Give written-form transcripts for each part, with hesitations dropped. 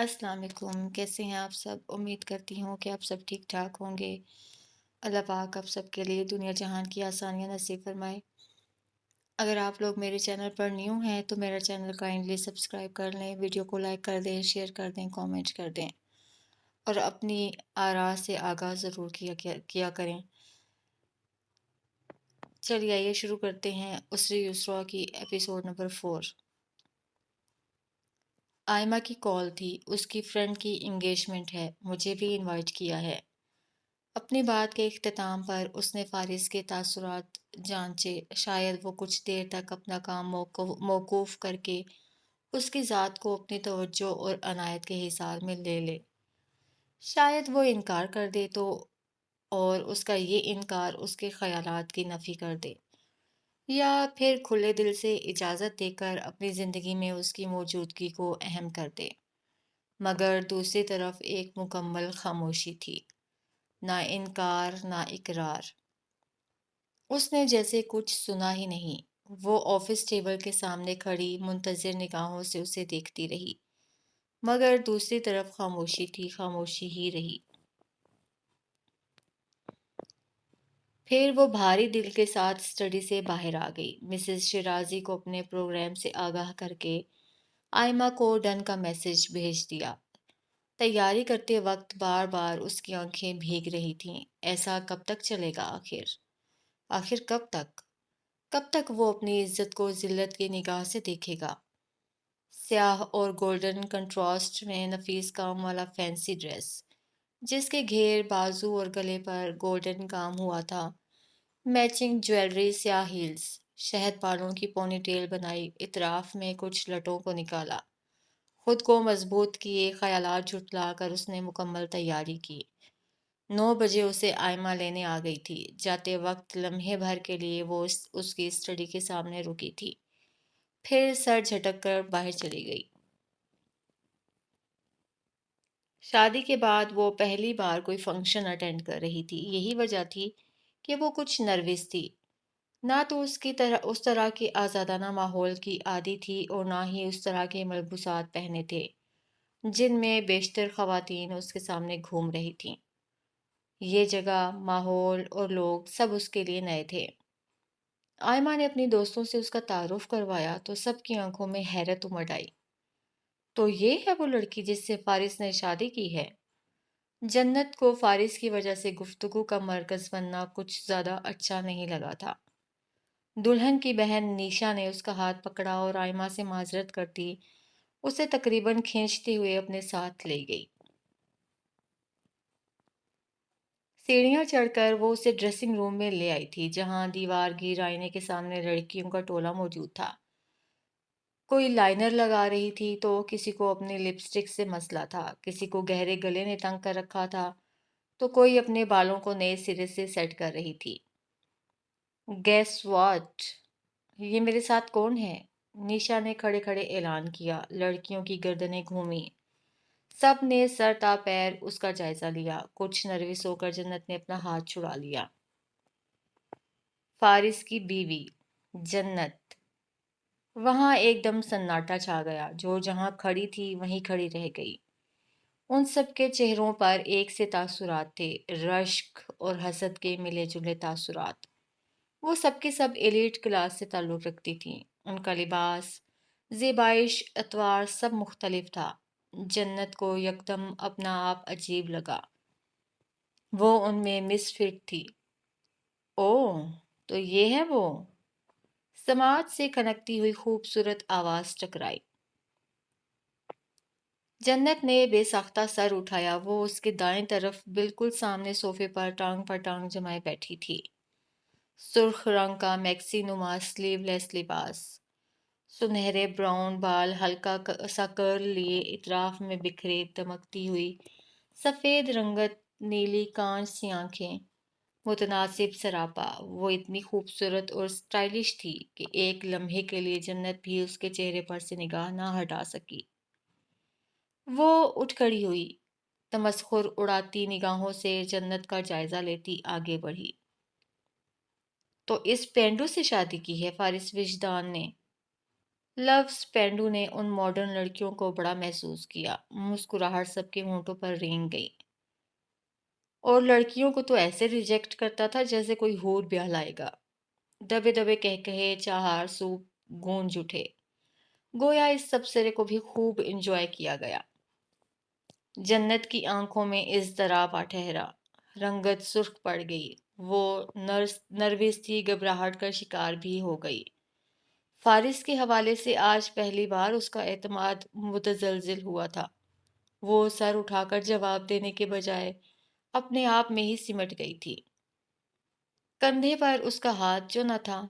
السلام علیکم، کیسے ہیں آپ سب؟ امید کرتی ہوں کہ آپ سب ٹھیک ٹھاک ہوں گے۔ اللہ پاک آپ سب کے لیے دنیا جہان کی آسانیاں نصیب فرمائے۔ اگر آپ لوگ میرے چینل پر نیو ہیں تو میرا چینل کائنڈلی سبسکرائب کر لیں، ویڈیو کو لائک کر دیں، شیئر کر دیں، کامنٹ کر دیں اور اپنی آراء سے آگاہ ضرور کیا کریں۔ چلیے آئیے شروع کرتے ہیں اسری یسرا کی ایپیسوڈ نمبر 4۔ آئمہ کی کال تھی، اس کی فرینڈ کی انگیجمنٹ ہے، مجھے بھی انوائٹ کیا ہے۔ اپنی بات کے اختتام پر اس نے فارس کے تاثرات جانچے، شاید وہ کچھ دیر تک اپنا کام موقوف کر کے اس کی ذات کو اپنی توجہ اور عنایت کے حصار میں لے لے۔ شاید وہ انکار کر دے تو، اور اس کا یہ انکار اس کے خیالات کی نفی کر دے، یا پھر کھلے دل سے اجازت دے کر اپنی زندگی میں اس کی موجودگی کو اہم کر دے۔ مگر دوسری طرف ایک مکمل خاموشی تھی، نہ انکار نہ اقرار۔ اس نے جیسے کچھ سنا ہی نہیں۔ وہ آفس ٹیبل کے سامنے کھڑی منتظر نگاہوں سے اسے دیکھتی رہی، مگر دوسری طرف خاموشی تھی، خاموشی ہی رہی۔ پھر وہ بھاری دل کے ساتھ اسٹڈی سے باہر آ گئی، مسز شیرازی کو اپنے پروگرام سے آگاہ کر کے آئمہ کو ڈن کا میسج بھیج دیا۔ تیاری کرتے وقت بار بار اس کی آنکھیں بھیگ رہی تھیں۔ ایسا کب تک چلے گا آخر کب تک؟ کب تک وہ اپنی عزت کو ذلت کی نگاہ سے دیکھے گا؟ سیاہ اور گولڈن کنٹراسٹ میں نفیس کام والا فینسی ڈریس، جس کے گھیر، بازو اور گلے پر گولڈن کام ہوا تھا، میچنگ جویلری، سیاہ ہیلز، شہد بالوں کی پونی ٹیل بنائی، اطراف میں کچھ لٹوں کو نکالا، خود کو مضبوط کیے، خیالات جھٹلا کر اس نے مکمل تیاری کی۔ 9 بجے اسے آئمہ لینے آ گئی تھی۔ جاتے وقت لمحے بھر کے لیے وہ اس کی اسٹڈی کے سامنے رکی تھی، پھر سر جھٹک کر باہر چلی گئی۔ شادی کے بعد وہ پہلی بار کوئی فنکشن اٹینڈ کر رہی تھی۔ یہی وجہ تھی کہ وہ کچھ نروس تھی۔ نہ تو اس طرح کے آزادانہ ماحول کی عادی تھی اور نہ ہی اس طرح کے ملبوسات پہنے تھے جن میں بیشتر خواتین اس کے سامنے گھوم رہی تھیں۔ یہ جگہ، ماحول اور لوگ سب اس کے لیے نئے تھے۔ آئمہ نے اپنی دوستوں سے اس کا تعارف کروایا تو سب کی آنکھوں میں حیرت امڑ آئی۔ تو یہ ہے وہ لڑکی جس سے فارس نے شادی کی ہے؟ جنت کو فارس کی وجہ سے گفتگو کا مرکز بننا کچھ زیادہ اچھا نہیں لگا تھا۔ دلہن کی بہن نیشا نے اس کا ہاتھ پکڑا اور آئمہ سے معذرت کرتی اسے تقریباً کھینچتے ہوئے اپنے ساتھ لے گئی۔ سیڑھیاں چڑھ کر وہ اسے ڈریسنگ روم میں لے آئی تھی، جہاں دیوار گیر آئینے کے سامنے لڑکیوں کا ٹولہ موجود تھا۔ کوئی لائنر لگا رہی تھی تو کسی کو اپنی لپسٹک سے مسئلہ تھا، کسی کو گہرے گلے نے تنگ کر رکھا تھا تو کوئی اپنے بالوں کو نئے سرے سے سیٹ کر رہی تھی۔ Guess what? یہ میرے ساتھ کون ہے؟ نیشا نے کھڑے کھڑے اعلان کیا۔ لڑکیوں کی گردنیں گھومی، سب نے سر تا پیر اس کا جائزہ لیا۔ کچھ نروس ہو کر جنت نے اپنا ہاتھ چھڑا لیا۔ فارس کی بیوی جنت۔ وہاں ایک دم سناٹا چھا گیا۔ جو جہاں کھڑی تھی وہیں کھڑی رہ گئی۔ ان سب کے چہروں پر ایک سے تاثرات تھے، رشک اور حسد کے ملے جلے تاثرات۔ وہ سب کے سب ایلیٹ کلاس سے تعلق رکھتی تھیں۔ ان کا لباس، زیبائش، اطوار سب مختلف تھا۔ جنت کو یکدم اپنا آپ عجیب لگا۔ وہ ان میں مس فٹ تھی۔ اوہ، تو یہ ہے وہ؟ سماعت سے کھنکتی ہوئی خوبصورت آواز ٹکرائی۔ جنت نے بے ساختہ سر اٹھایا۔ وہ اس کے دائیں طرف بالکل سامنے صوفے پر ٹانگ پر ٹانگ جمائے بیٹھی تھی۔ سرخ رنگ کا میکسی نما سلیو لیس لباس، سنہرے براؤن بال ہلکا سا کرل لیے، اطراف میں بکھرے، دمکتی ہوئی سفید رنگت نیلی کانچ سی آنکھیں، متناسب سراپا۔ وہ اتنی خوبصورت اور سٹائلش تھی کہ ایک لمحے کے لیے جنت بھی اس کے چہرے پر سے نگاہ نہ ہٹا سکی۔ وہ اٹھ کھڑی ہوئی، تمسخر اڑاتی نگاہوں سے جنت کا جائزہ لیتی آگے بڑھی۔ تو اس پینڈو سے شادی کی ہے؟ فارس وجدان نے لفظ پینڈو نے ان ماڈرن لڑکیوں کو بڑا محسوس کیا، مسکراہٹ سب کے ہونٹوں پر رینگ گئی، اور لڑکیوں کو تو ایسے ریجیکٹ کرتا تھا جیسے کوئی ہور بیاہ لائے گا۔ دبے دبے کہے چہار سوپ گونج اٹھے، گویا اس تبصرے کو بھی خوب انجوائے کیا گیا۔ جنت کی آنکھوں میں اضطراب آ ٹھہرا، رنگت سرخ پڑ گئی، وہ نروس تھی، گھبراہٹ کا شکار بھی ہو گئی۔ فارس کے حوالے سے آج پہلی بار اس کا اعتماد متزلزل ہوا تھا۔ وہ سر اٹھا کر جواب دینے کے بجائے اپنے آپ میں ہی سمٹ گئی تھی۔ کندھے پر اس کا ہاتھ جو نہ تھا،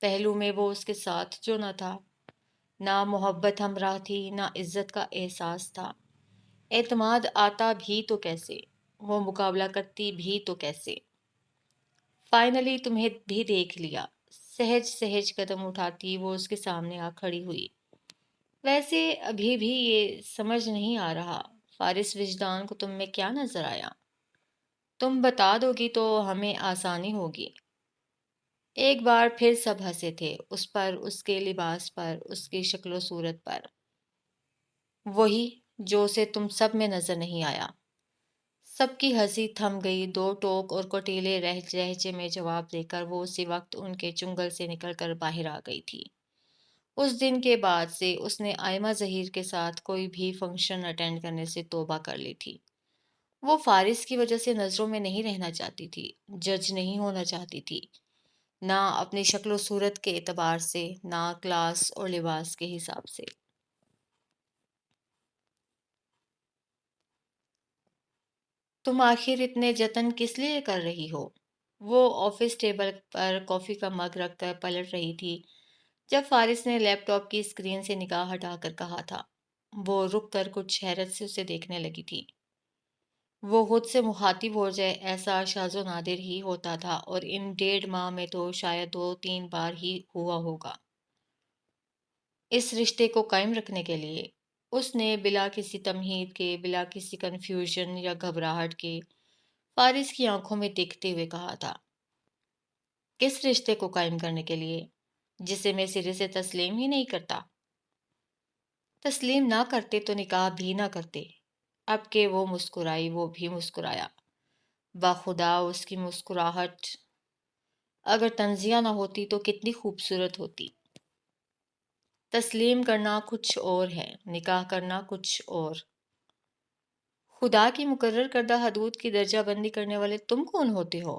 پہلو میں وہ اس کے ساتھ جو نہ تھا، نہ محبت ہمراہ تھی، نہ عزت کا احساس تھا۔ اعتماد آتا بھی تو کیسے، وہ مقابلہ کرتی بھی تو کیسے؟ فائنلی تمہیں بھی دیکھ لیا، سہج سہج قدم اٹھاتی وہ اس کے سامنے آ کھڑی ہوئی۔ ویسے ابھی بھی یہ سمجھ نہیں آ رہا، فارس وجدان کو تم میں کیا نظر آیا؟ تم بتا دو گی تو ہمیں آسانی ہوگی۔ ایک بار پھر سب ہنسے تھے، اس پر، اس کے لباس پر، اس کی شکل و صورت پر، وہی جو اسے تم سب میں نظر نہیں آیا۔ سب کی ہنسی تھم گئی، دو ٹوک اور کوٹیلے لہجے میں جواب دے کر وہ اسی وقت ان کے چنگل سے نکل کر باہر آ گئی تھی۔ اس دن کے بعد سے اس نے آئمہ ظہیر کے ساتھ کوئی بھی فنکشن اٹینڈ کرنے سے توبہ کر لی تھی۔ وہ فارس کی وجہ سے نظروں میں نہیں رہنا چاہتی تھی، جج نہیں ہونا چاہتی تھی، نہ اپنی شکل و صورت کے اعتبار سے، نہ کلاس اور لباس کے حساب سے۔ تم آخر اتنے جتن کس لیے کر رہی ہو؟ وہ آفس ٹیبل پر کافی کا مگ رکھ کر پلٹ رہی تھی جب فارس نے لیپ ٹاپ کی اسکرین سے نگاہ ہٹا کر کہا تھا۔ وہ رک کر کچھ حیرت سے اسے دیکھنے لگی تھی۔ وہ خود سے مخاطب ہو جائے ایسا شاذ و نادر ہی ہوتا تھا، اور ان 1.5 ماہ میں تو شاید 2-3 بار ہی ہوا ہوگا۔ اس رشتے کو قائم رکھنے کے لیے اس نے بلا کسی تمہید کے، بلا کسی کنفیوژن یا گھبراہٹ کے، فارس کی آنکھوں میں دیکھتے ہوئے کہا تھا، کس رشتے کو قائم کرنے کے لیے جسے میں سرے سے تسلیم ہی نہیں کرتا؟ تسلیم نہ کرتے تو نکاح بھی نہ کرتے۔ اب کہ وہ مسکرائی، وہ بھی مسکرایا۔ باخدا اس کی مسکراہٹ اگر طنزیہ نہ ہوتی تو کتنی خوبصورت ہوتی۔ تسلیم کرنا کچھ اور ہے، نکاح کرنا کچھ اور۔ خدا کی مقرر کردہ حدود کی درجہ بندی کرنے والے تم کون ہوتے ہو؟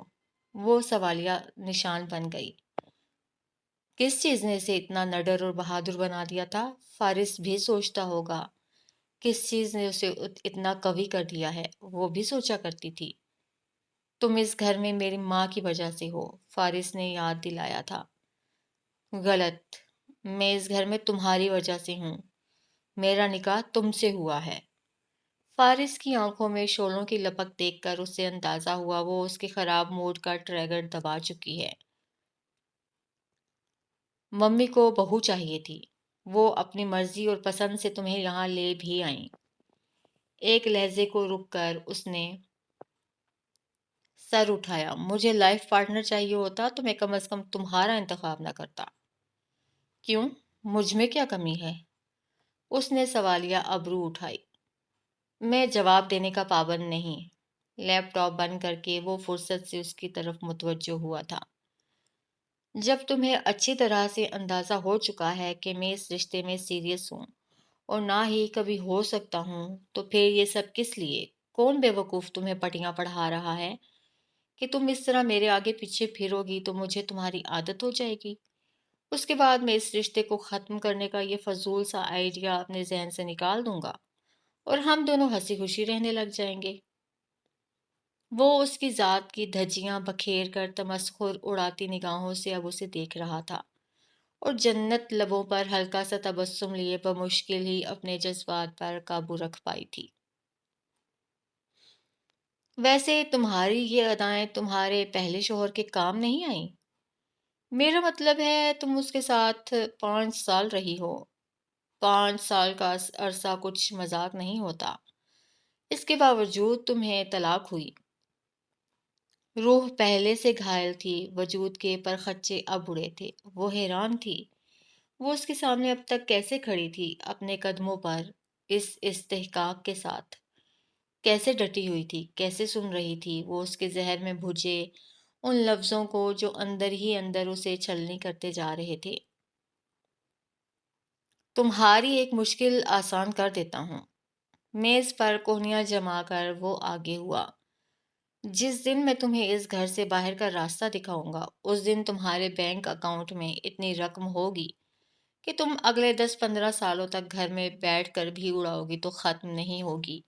وہ سوالیہ نشان بن گئی۔ کس چیز نے اسے اتنا نڈر اور بہادر بنا دیا تھا؟ فارس بھی سوچتا ہوگا، کس چیز نے اسے اتنا قوی کر دیا ہے؟ وہ بھی سوچا کرتی تھی۔ تم اس گھر میں میری ماں کی وجہ سے ہو، فارس نے یاد دلایا تھا۔ غلط، میں اس گھر میں تمہاری وجہ سے ہوں، میرا نکاح تم سے ہوا ہے۔ فارس کی آنکھوں میں شعلوں کی لپک دیکھ کر اسے اندازہ ہوا وہ اس کے خراب موڈ کا ٹریگر دبا چکی ہے۔ ممی کو بہو چاہیے تھی، وہ اپنی مرضی اور پسند سے تمہیں یہاں لے بھی آئیں۔ ایک لہجے کو رک کر اس نے سر اٹھایا۔ مجھے لائف پارٹنر چاہیے ہوتا تو میں کم از کم تمہارا انتخاب نہ کرتا۔ کیوں؟ مجھ میں کیا کمی ہے؟ اس نے سوالیہ ابرو اٹھائی۔ میں جواب دینے کا پابند نہیں۔ لیپ ٹاپ بند کر کے وہ فرصت سے اس کی طرف متوجہ ہوا تھا۔ جب تمہیں اچھی طرح سے اندازہ ہو چکا ہے کہ میں اس رشتے میں سیریس ہوں اور نہ ہی کبھی ہو سکتا ہوں، تو پھر یہ سب کس لیے؟ کون بے وقوف تمہیں پٹیاں پڑھا رہا ہے کہ تم اس طرح میرے آگے پیچھے پھرو گی تو مجھے تمہاری عادت ہو جائے گی؟ اس کے بعد میں اس رشتے کو ختم کرنے کا یہ فضول سا آئیڈیا اپنے ذہن سے نکال دوں گا اور ہم دونوں ہنسی خوشی رہنے لگ جائیں گے۔ وہ اس کی ذات کی دھجیاں بکھیر کر تمسخر اڑاتی نگاہوں سے اب اسے دیکھ رہا تھا، اور جنت لبوں پر ہلکا سا تبسم لیے بمشکل ہی اپنے جذبات پر قابو رکھ پائی تھی۔ ویسے تمہاری یہ ادائیں تمہارے پہلے شوہر کے کام نہیں آئیں؟ میرا مطلب ہے تم اس کے ساتھ 5 سال رہی ہو۔ 5 سال کا عرصہ کچھ مذاق نہیں ہوتا۔ اس کے باوجود تمہیں طلاق ہوئی۔ روح پہلے سے گھائل تھی، وجود کے پرخچے اب اڑے تھے۔ وہ حیران تھی، وہ اس کے سامنے اب تک کیسے کھڑی تھی، اپنے قدموں پر، اس استحقاق کے ساتھ؟ کیسے ڈٹی ہوئی تھی، کیسے سن رہی تھی وہ اس کے ذہن میں بھجے ان لفظوں کو جو اندر ہی اندر اسے چھلنی کرتے جا رہے تھے۔ تمہاری ایک مشکل آسان کر دیتا ہوں۔ میز پر کوہنیاں جما کر وہ آگے ہوا۔ جس دن میں تمہیں اس گھر سے باہر کا راستہ دکھاؤں گا، اس دن تمہارے بینک اکاؤنٹ میں اتنی رقم ہوگی کہ تم اگلے 10-15 سالوں تک گھر میں بیٹھ کر بھی اڑاؤ گی تو ختم نہیں ہوگی۔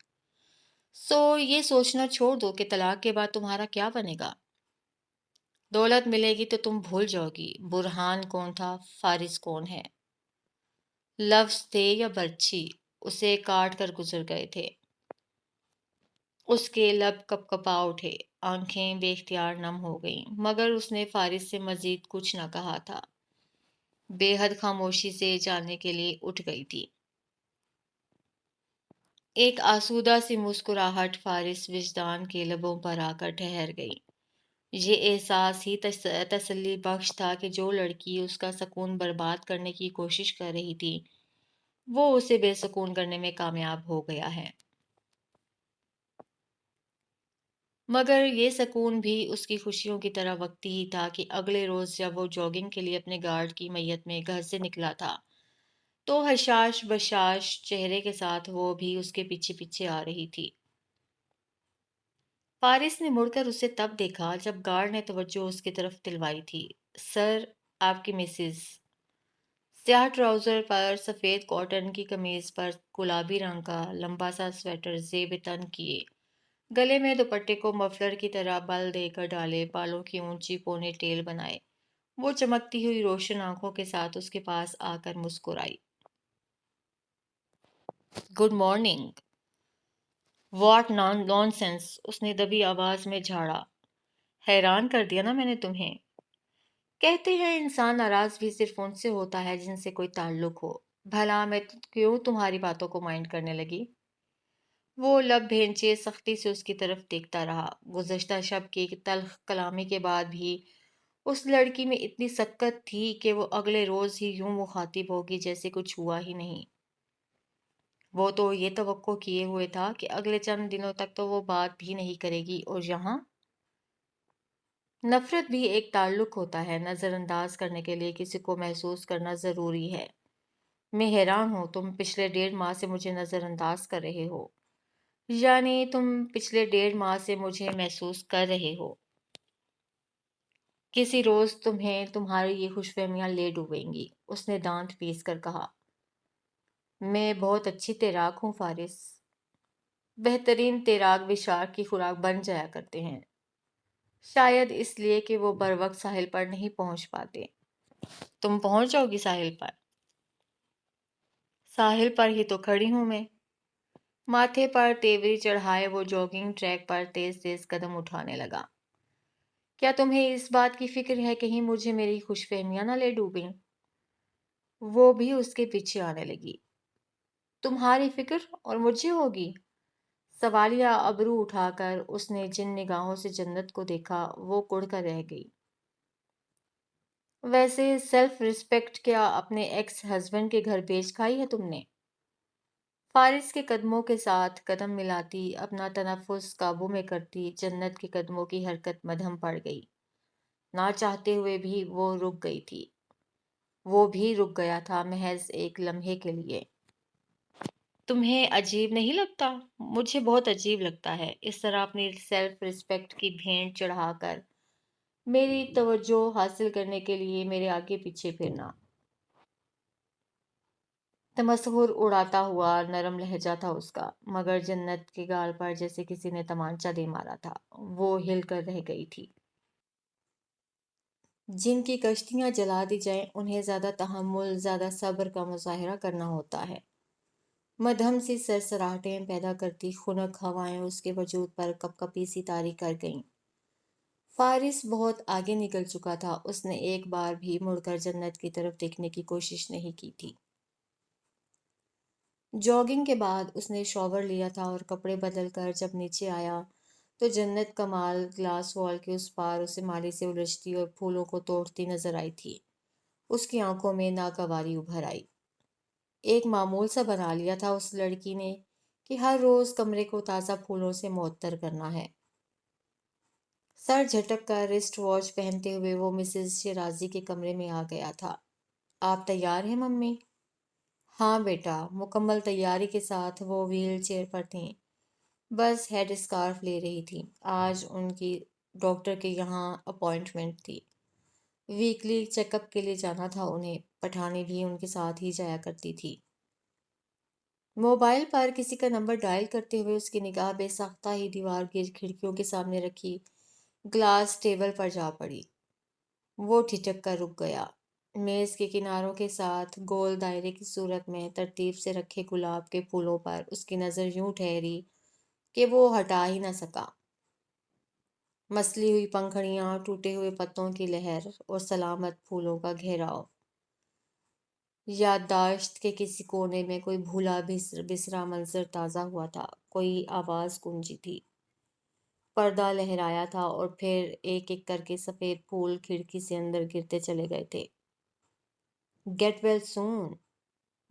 سو یہ سوچنا چھوڑ دو کہ طلاق کے بعد تمہارا کیا بنے گا۔ دولت ملے گی تو تم بھول جاؤ گی برہان کون تھا، فارس کون ہے۔ لفظ تھے یا برچھی اسے کاٹ کر گزر گئے تھے۔ اس کے لب کپ کپا اٹھے، آنکھیں بے اختیار نم ہو گئیں، مگر اس نے فارس سے مزید کچھ نہ کہا تھا۔ بے حد خاموشی سے جانے کے لیے اٹھ گئی تھی۔ ایک آسودہ سی مسکراہٹ فارس وجدان کے لبوں پر آ کر ٹھہر گئی۔ یہ احساس ہی تسلی بخش تھا کہ جو لڑکی اس کا سکون برباد کرنے کی کوشش کر رہی تھی، وہ اسے بے سکون کرنے میں کامیاب ہو گیا ہے۔ مگر یہ سکون بھی اس کی خوشیوں کی طرح وقتی ہی تھا کہ اگلے روز جب وہ جاگنگ کے لیے اپنے گارڈ کی میت میں گھر سے نکلا تھا تو حشاش بشاش چہرے کے ساتھ وہ بھی اس کے پیچھے پیچھے آ رہی تھی۔ فارس نے مڑ کر اسے تب دیکھا جب گارڈ نے توجہ اس کی طرف دلوائی تھی۔ سر، آپ کی مسز۔ سیاہ ٹراؤزر پر سفید کاٹن کی قمیض پر گلابی رنگ کا لمبا سا سویٹر زیب تن کیے، گلے میں دوپٹے کو مفلر کی طرح بل دے کر ڈالے، بالوں کی اونچی پونے ٹیل بنائے، وہ چمکتی ہوئی روشن آنکھوں کے ساتھ اس کے پاس آ کر مسکرائی۔ Good morning. What nonsense, اس نے دبی آواز میں جھاڑا۔ حیران کر دیا نا میں نے تمہیں؟ کہتے ہیں انسان ناراض بھی صرف ان سے ہوتا ہے جن سے کوئی تعلق ہو۔ بھلا میں کیوں تمہاری باتوں کو مائنڈ کرنے لگی؟ وہ لب بھینچے سختی سے اس کی طرف دیکھتا رہا۔ گزشتہ شب کی تلخ کلامی کے بعد بھی اس لڑکی میں اتنی سکت تھی کہ وہ اگلے روز ہی یوں مخاطب ہوگی جیسے کچھ ہوا ہی نہیں۔ وہ تو یہ توقع کیے ہوئے تھا کہ اگلے چند دنوں تک تو وہ بات بھی نہیں کرے گی، اور یہاں نفرت بھی ایک تعلق ہوتا ہے۔ نظر انداز کرنے کے لیے کسی کو محسوس کرنا ضروری ہے۔ میں حیران ہوں تم پچھلے 1.5 ماہ سے مجھے نظر انداز کر رہے ہو۔ یعنی تم پچھلے 1.5 ماہ سے مجھے محسوس کر رہے ہو۔ کسی روز تمہیں تمہاری یہ خوش فہمیاں لے ڈوبیں گی، اس نے دانت پیس کر کہا۔ میں بہت اچھی تیراک ہوں فارس۔ بہترین تیراک بھی شارک کی خوراک بن جایا کرتے ہیں، شاید اس لیے کہ وہ بر وقت ساحل پر نہیں پہنچ پاتے۔ تم پہنچ جاؤ گی ساحل پر؟ ساحل پر ہی تو کھڑی ہوں میں۔ ماتھے پر تیوری چڑھائے وہ جاگنگ ٹریک پر تیز تیز قدم اٹھانے لگا۔ کیا تمہیں اس بات کی فکر ہے کہیں مجھے میری خوش فہمیاں نہ لے ڈوبیں؟ وہ بھی اس کے پیچھے آنے لگی۔ تمہاری فکر اور مجھے ہوگی؟ سوالیہ ابرو اٹھا کر اس نے جن نگاہوں سے جنت کو دیکھا وہ کڑ کر رہ گئی۔ ویسے سیلف رسپیکٹ کیا اپنے ایکس ہسبینڈ کے گھر بیچ کھائی ہے تم نے؟ فارس کے قدموں کے ساتھ قدم ملاتی، اپنا تنفس قابو میں کرتی، جنت کے قدموں کی حرکت مدھم پڑ گئی۔ نہ چاہتے ہوئے بھی وہ رک گئی تھی۔ وہ بھی رک گیا تھا محض ایک لمحے کے لیے۔ تمہیں عجیب نہیں لگتا؟ مجھے بہت عجیب لگتا ہے، اس طرح اپنی سیلف رسپیکٹ کی بھینٹ چڑھا کر میری توجہ حاصل کرنے کے لیے میرے آگے پیچھے پھرنا۔ تمسخر اڑاتا ہوا نرم لہجہ تھا اس کا، مگر جنت کے گال پر جیسے کسی نے تمانچہ دے مارا تھا۔ وہ ہل کر رہ گئی تھی۔ جن کی کشتیاں جلا دی جائیں انہیں زیادہ تحمل، زیادہ صبر کا مظاہرہ کرنا ہوتا ہے۔ مدھم سی سرسراہٹیں پیدا کرتی خنک ہوائیں اس کے وجود پر کپ کپی سی طاری کر گئیں۔ فارس بہت آگے نکل چکا تھا، اس نے ایک بار بھی مڑ کر جنت کی طرف دیکھنے کی کوشش نہیں کی تھی۔ جاگنگ کے بعد اس نے شاور لیا تھا اور کپڑے بدل کر جب نیچے آیا تو جنت کمال گلاس وال کے اس پار اسے مالی سے الجھتی اور پھولوں کو توڑتی نظر آئی تھی۔ اس کی آنکھوں میں ناگواری ابھر آئی۔ ایک معمول سا بنا لیا تھا اس لڑکی نے کہ ہر روز کمرے کو تازہ پھولوں سے معطر کرنا ہے۔ سر جھٹک کر رسٹ واچ پہنتے ہوئے وہ مسز شیرازی کے کمرے میں آ گیا تھا۔ آپ تیار ہیں ممی؟ ہاں بیٹا، مکمل تیاری کے ساتھ وہ وہیل چیئر پر تھیں، بس ہیڈ اسکارف لے رہی تھی۔ آج ان کی ڈاکٹر کے یہاں اپوائنٹمنٹ تھی، ویکلی چیک اپ کے لیے جانا تھا انہیں۔ پٹھانی بھی ان کے ساتھ ہی جایا کرتی تھی۔ موبائل پر کسی کا نمبر ڈائل کرتے ہوئے اس کی نگاہ بے ساختہ ہی دیوار کی کھڑکیوں کے سامنے رکھی گلاس ٹیبل پر جا پڑی۔ وہ ٹھٹک کر رک گیا۔ میز کے کناروں کے ساتھ گول دائرے کی صورت میں ترتیب سے رکھے گلاب کے پھولوں پر اس کی نظر یوں ٹھہری کہ وہ ہٹا ہی نہ سکا۔ مسلی ہوئی پنکھڑیاں، ٹوٹے ہوئے پتوں کی لہر اور سلامت پھولوں کا گھیراؤ۔ یادداشت کے کسی کونے میں کوئی بھولا بسرا منظر تازہ ہوا تھا، کوئی آواز گونجی تھی، پردہ لہرایا تھا اور پھر ایک ایک کر کے سفید پھول کھڑکی سے اندر گرتے چلے گئے تھے۔ گیٹ ویل سون،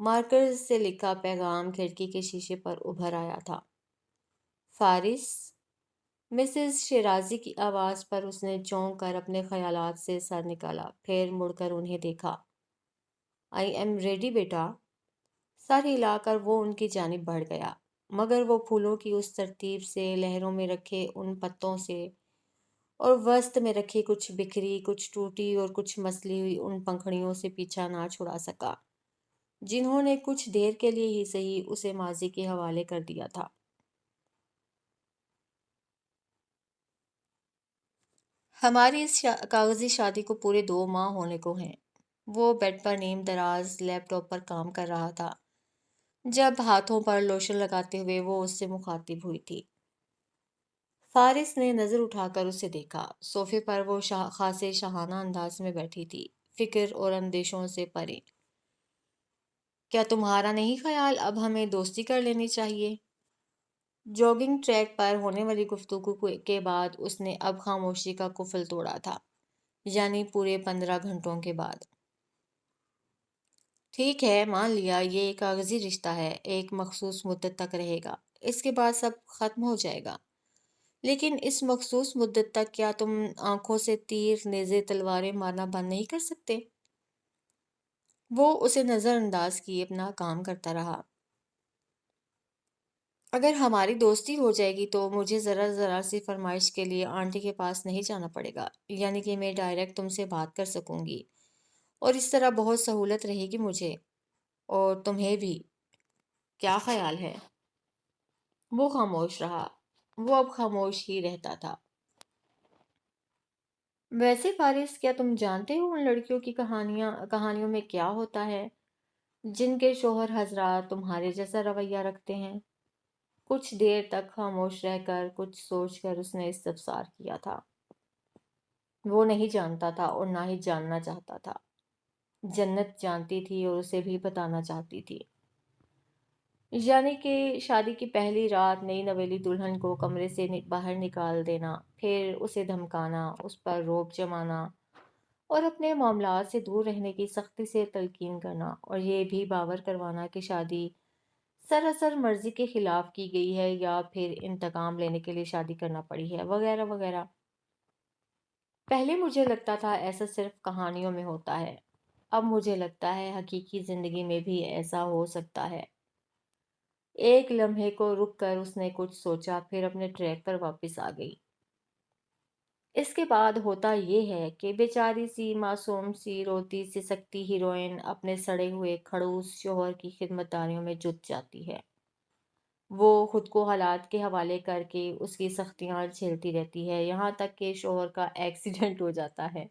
مارکر سے لکھا پیغام کھڑکی کے شیشے پر ابھر آیا تھا۔ فارس، مسز شیرازی کی آواز پر اس نے چونک کر اپنے خیالات سے سر نکالا، پھر مڑ کر انہیں دیکھا۔ آئی ایم ریڈی بیٹا۔ سر ہلا کر وہ ان کی جانب بڑھ گیا، مگر وہ پھولوں کی اس ترتیب سے لہروں میں رکھے ان پتوں سے اور وسط میں رکھی کچھ بکھری، کچھ ٹوٹی اور کچھ مسلی ہوئی ان پنکھڑیوں سے پیچھا نہ چھڑا سکا جنہوں نے کچھ دیر کے لیے ہی صحیح اسے ماضی کے حوالے کر دیا تھا۔ ہماری اس کاغذی شادی کو پورے 2 ماہ ہونے کو ہیں۔ وہ بیڈ پر نیم دراز لیپ ٹاپ پر کام کر رہا تھا جب ہاتھوں پر لوشن لگاتے ہوئے وہ اس سے مخاطب ہوئی تھی۔ فارس نے نظر اٹھا کر اسے دیکھا۔ صوفے پر وہ خاصے شاہانہ انداز میں بیٹھی تھی، فکر اور اندیشوں سے پرے۔ کیا تمہارا نہیں خیال اب ہمیں دوستی کر لینی چاہیے؟ جاگنگ ٹریک پر ہونے والی گفتگو کے بعد اس نے اب خاموشی کا قفل توڑا تھا، یعنی پورے 15 گھنٹوں کے بعد۔ ٹھیک ہے، مان لیا یہ ایک کاغذی رشتہ ہے، ایک مخصوص مدت تک رہے گا، اس کے بعد سب ختم ہو جائے گا۔ لیکن اس مخصوص مدت تک کیا تم آنکھوں سے تیر، نیزے، تلواریں مارنا بند نہیں کر سکتے؟ وہ اسے نظر انداز کیے اپنا کام کرتا رہا۔ اگر ہماری دوستی ہو جائے گی تو مجھے ذرا ذرا سی فرمائش کے لیے آنٹی کے پاس نہیں جانا پڑے گا، یعنی کہ میں ڈائریکٹ تم سے بات کر سکوں گی، اور اس طرح بہت سہولت رہے گی مجھے اور تمہیں بھی۔ کیا خیال ہے؟ وہ خاموش رہا۔ وہ اب خاموش ہی رہتا تھا۔ ویسے فارس، کیا تم جانتے ہو ان لڑکیوں کی کہانیوں میں کیا ہوتا ہے جن کے شوہر حضرات تمہارے جیسا رویہ رکھتے ہیں؟ کچھ دیر تک خاموش رہ کر کچھ سوچ کر اس نے استفسار کیا تھا۔ وہ نہیں جانتا تھا اور نہ ہی جاننا چاہتا تھا۔ جنت جانتی تھی اور اسے بھی بتانا چاہتی تھی۔ یعنی کہ شادی کی پہلی رات نئی نویلی دلہن کو کمرے سے باہر نکال دینا، پھر اسے دھمکانا، اس پر روب جمانا اور اپنے معاملات سے دور رہنے کی سختی سے تلقین کرنا، اور یہ بھی باور کروانا کہ شادی سراسر مرضی کے خلاف کی گئی ہے یا پھر انتقام لینے کے لیے شادی کرنا پڑی ہے، وغیرہ وغیرہ۔ پہلے مجھے لگتا تھا ایسا صرف کہانیوں میں ہوتا ہے، اب مجھے لگتا ہے حقیقی زندگی میں بھی ایسا ہو سکتا ہے۔ ایک لمحے کو رک کر اس نے کچھ سوچا، پھر اپنے ٹریک پر واپس آ گئی۔ اس کے بعد ہوتا یہ ہے کہ بیچاری سی معصوم سی روتی سسکتی ہیروئن اپنے سڑے ہوئے کھڑوس شوہر کی خدمت داریوں میں جت جاتی ہے۔ وہ خود کو حالات کے حوالے کر کے اس کی سختیاں جھیلتی رہتی ہے، یہاں تک کہ شوہر کا ایکسیڈنٹ ہو جاتا ہے۔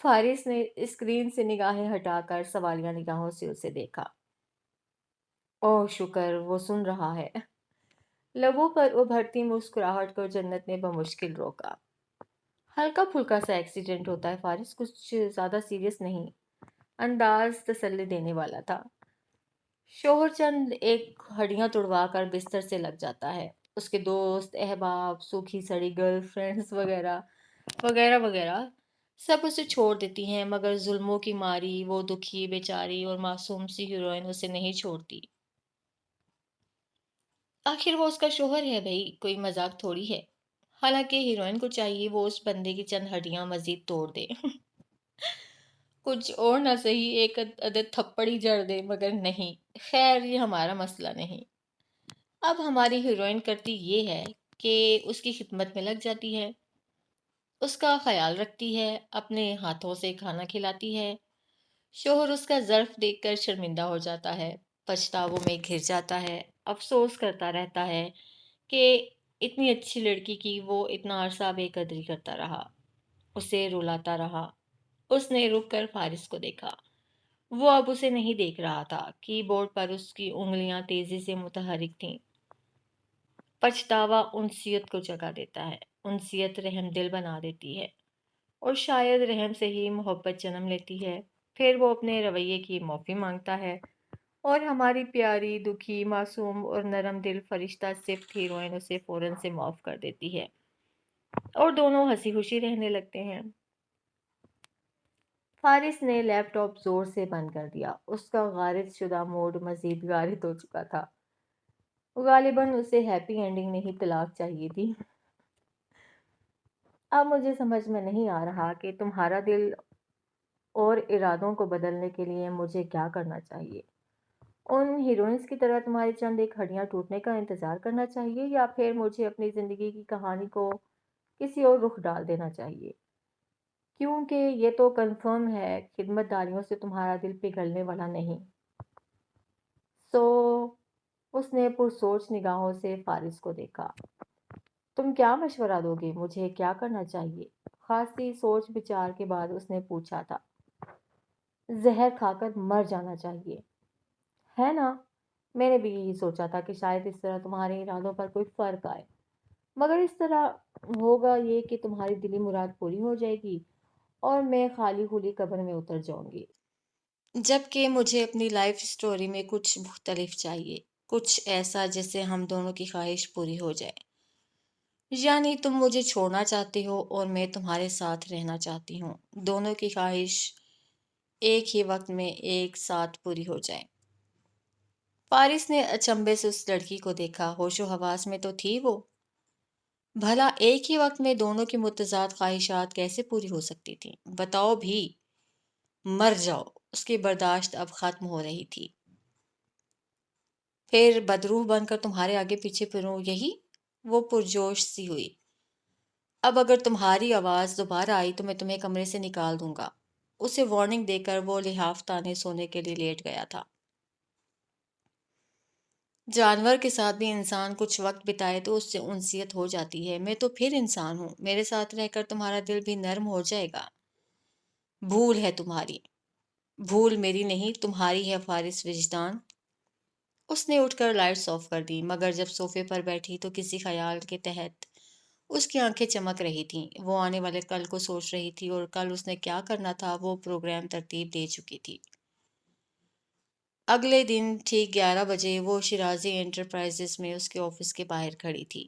فارس نے اسکرین سے نگاہیں ہٹا کر سوالیہ نگاہوں سے اسے دیکھا۔ اوہ شکر، وہ سن رہا ہے۔ لبوں پر ابھرتی مسکراہٹ کو جنت نے بمشکل روکا۔ ہلکا پھلکا سا ایکسیڈنٹ ہوتا ہے فارس، کچھ زیادہ سیریس نہیں۔ انداز تسلی دینے والا تھا۔ شوہر چند ایک ہڈیاں توڑوا کر بستر سے لگ جاتا ہے۔ اس کے دوست احباب، سوکھی سڑی گرل فرینڈز وغیرہ وغیرہ وغیرہ سب اسے چھوڑ دیتی ہیں مگر ظلموں کی ماری وہ دکھی بیچاری اور معصوم سی ہیروئن اسے نہیں چھوڑتی۔ آخر وہ اس کا شوہر ہے بھائی، کوئی مذاق تھوڑی ہے۔ حالانکہ ہیروئن کو چاہیے وہ اس بندے کی چند ہڈیاں مزید توڑ دے۔ کچھ اور نہ صحیح ایک عدد تھپڑ ہی جڑ دے، مگر نہیں، خیر یہ ہمارا مسئلہ نہیں۔ اب ہماری ہیروئن کرتی یہ ہے کہ اس کی خدمت میں لگ جاتی ہے، اس کا خیال رکھتی ہے، اپنے ہاتھوں سے کھانا کھلاتی ہے۔ شوہر اس کا ظرف دیکھ کر شرمندہ ہو جاتا ہے، پچھتاووں میں گر جاتا ہے، افسوس کرتا رہتا ہے کہ اتنی اچھی لڑکی کی وہ اتنا عرصہ بے قدری کرتا رہا، اسے رلاتا رہا۔ اس نے رک کر فارس کو دیکھا۔ وہ اب اسے نہیں دیکھ رہا تھا، کی بورڈ پر اس کی انگلیاں تیزی سے متحرک تھیں۔ پچھتاوا انسیت کو جگہ دیتا ہے، انسیت رحم دل بنا دیتی ہے، اور شاید رحم سے ہی محبت جنم لیتی ہے۔ پھر وہ اپنے رویے کی معافی مانگتا ہے، اور ہماری پیاری دکھی معصوم اور نرم دل فرشتہ صفت ہیروئن اسے فوراً سے معاف کر دیتی ہے، اور دونوں ہنسی خوشی رہنے لگتے ہیں۔ فارس نے لیپ ٹاپ زور سے بند کر دیا، اس کا غارت شدہ موڈ مزید غارت ہو چکا تھا۔ غالباً اسے ہیپی اینڈنگ نہیں طلاق چاہیے تھی۔ اب مجھے سمجھ میں نہیں آ رہا کہ تمہارا دل اور ارادوں کو بدلنے کے لیے مجھے کیا کرنا چاہیے۔ ان ہیروئنز کی طرح تمہاری چند ایک ہڈیاں ٹوٹنے کا انتظار کرنا چاہیے، یا پھر مجھے اپنی زندگی کی کہانی کو کسی اور رخ ڈال دینا چاہیے؟ کیونکہ یہ تو کنفرم ہے خدمت داریوں سے تمہارا دل پگھلنے والا نہیں۔ سو اس نے پرسوچ نگاہوں سے فارس کو دیکھا۔ تم کیا مشورہ دو گے؟ مجھے کیا کرنا چاہیے؟ خاصی سوچ بچار کے بعد اس نے پوچھا تھا۔ زہر کھا کر مر جانا چاہیے، ہے نا؟ میں نے بھی یہی سوچا تھا کہ شاید اس طرح تمہارے ارادوں پر کوئی فرق آئے، مگر اس طرح ہوگا یہ کہ تمہاری دلی مراد پوری ہو جائے گی اور میں خالی خولی قبر میں اتر جاؤں گی۔ جبکہ مجھے اپنی لائف سٹوری میں کچھ مختلف چاہیے، کچھ ایسا جس سے ہم دونوں کی خواہش پوری ہو جائے۔ یعنی تم مجھے چھوڑنا چاہتے ہو اور میں تمہارے ساتھ رہنا چاہتی ہوں، دونوں کی خواہش ایک ہی وقت میں ایک ساتھ پوری ہو جائے۔ فارس نے اچنبھے سے اس لڑکی کو دیکھا، ہوش و حواس میں تو تھی وہ۔ بھلا ایک ہی وقت میں دونوں کی متضاد خواہشات کیسے پوری ہو سکتی تھیں؟ بتاؤ بھی۔ مر جاؤ، اس کی برداشت اب ختم ہو رہی تھی۔ پھر بدروح بن کر تمہارے آگے پیچھے پھروں، یہی؟ وہ پرجوش سی ہوئی۔ اب اگر تمہاری آواز دوبارہ آئی تو میں تمہیں کمرے سے نکال دوں گا۔ اسے وارننگ دے کر وہ لحاف تانے سونے کے لیے لیٹ گیا تھا۔ جانور کے ساتھ بھی انسان کچھ وقت بتائے تو اس سے انسیت ہو جاتی ہے۔ میں تو پھر انسان ہوں، میرے ساتھ رہ کر تمہارا دل بھی نرم ہو جائے گا۔ بھول ہے تمہاری، بھول میری نہیں تمہاری ہے فارس وجدان۔ اس نے اٹھ کر لائٹس آف کر دی، مگر جب صوفے پر بیٹھی تو کسی خیال کے تحت اس کی آنکھیں چمک رہی تھیں۔ وہ آنے والے کل کو سوچ رہی تھی، اور کل اس نے کیا کرنا تھا وہ پروگرام ترتیب دے چکی تھی۔ اگلے دن ٹھیک 11 بجے وہ شیرازی انٹرپرائزز میں اس کے آفس کے باہر کھڑی تھی۔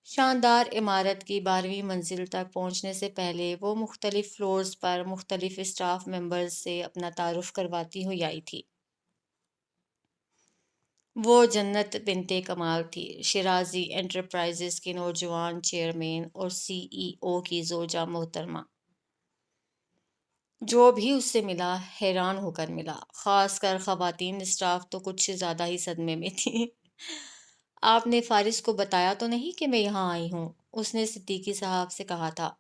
شاندار عمارت کی 12ویں منزل تک پہنچنے سے پہلے وہ مختلف فلورز پر مختلف اسٹاف ممبرز سے اپنا تعارف کرواتی ہوئی آئی تھی۔ وہ جنت بنت کمال تھی، شیرازی انٹرپرائزز کے نوجوان چیئرمین اور CEO کی زوجہ محترمہ۔ جو بھی اس سے ملا حیران ہو کر ملا، خاص کر خواتین اسٹاف تو کچھ زیادہ ہی صدمے میں تھی۔ آپ نے فارس کو بتایا تو نہیں کہ میں یہاں آئی ہوں؟ اس نے صدیقی صاحب سے کہا تھا۔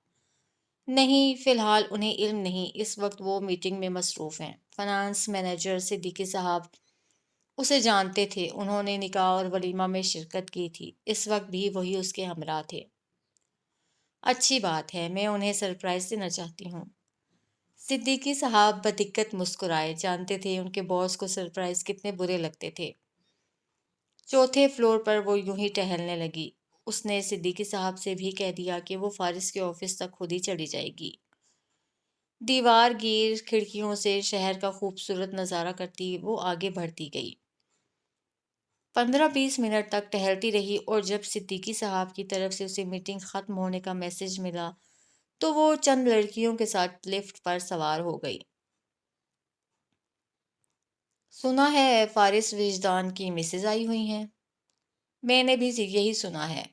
نہیں، فی الحال انہیں علم نہیں، اس وقت وہ میٹنگ میں مصروف ہیں۔ فنانس مینیجر صدیقی صاحب اسے جانتے تھے، انہوں نے نکاح اور ولیمہ میں شرکت کی تھی، اس وقت بھی وہی اس کے ہمراہ تھے۔ اچھی بات ہے، میں انہیں سرپرائز دینا چاہتی ہوں۔ صدیقی صاحب بدقت مسکرائے، جانتے تھے ان کے باس کو سرپرائز کتنے برے لگتے تھے۔ چوتھے فلور پر وہ یوں ہی ٹہلنے لگی۔ اس نے صدیقی صاحب سے بھی کہہ دیا کہ وہ فارس کے آفس تک خود ہی چلی جائے گی۔ دیوار گیر کھڑکیوں سے شہر کا خوبصورت نظارہ کرتی وہ آگے بڑھتی گئی۔ 15-20 منٹ تک ٹہلتی رہی، اور جب صدیقی صاحب کی طرف سے اسے میٹنگ ختم ہونے کا میسج ملا تو وہ چند لڑکیوں کے ساتھ لفٹ پر سوار ہو گئی۔ سنا ہے فارس وجدان کی مسز آئی ہوئی ہیں۔ میں نے بھی یہی سنا ہے۔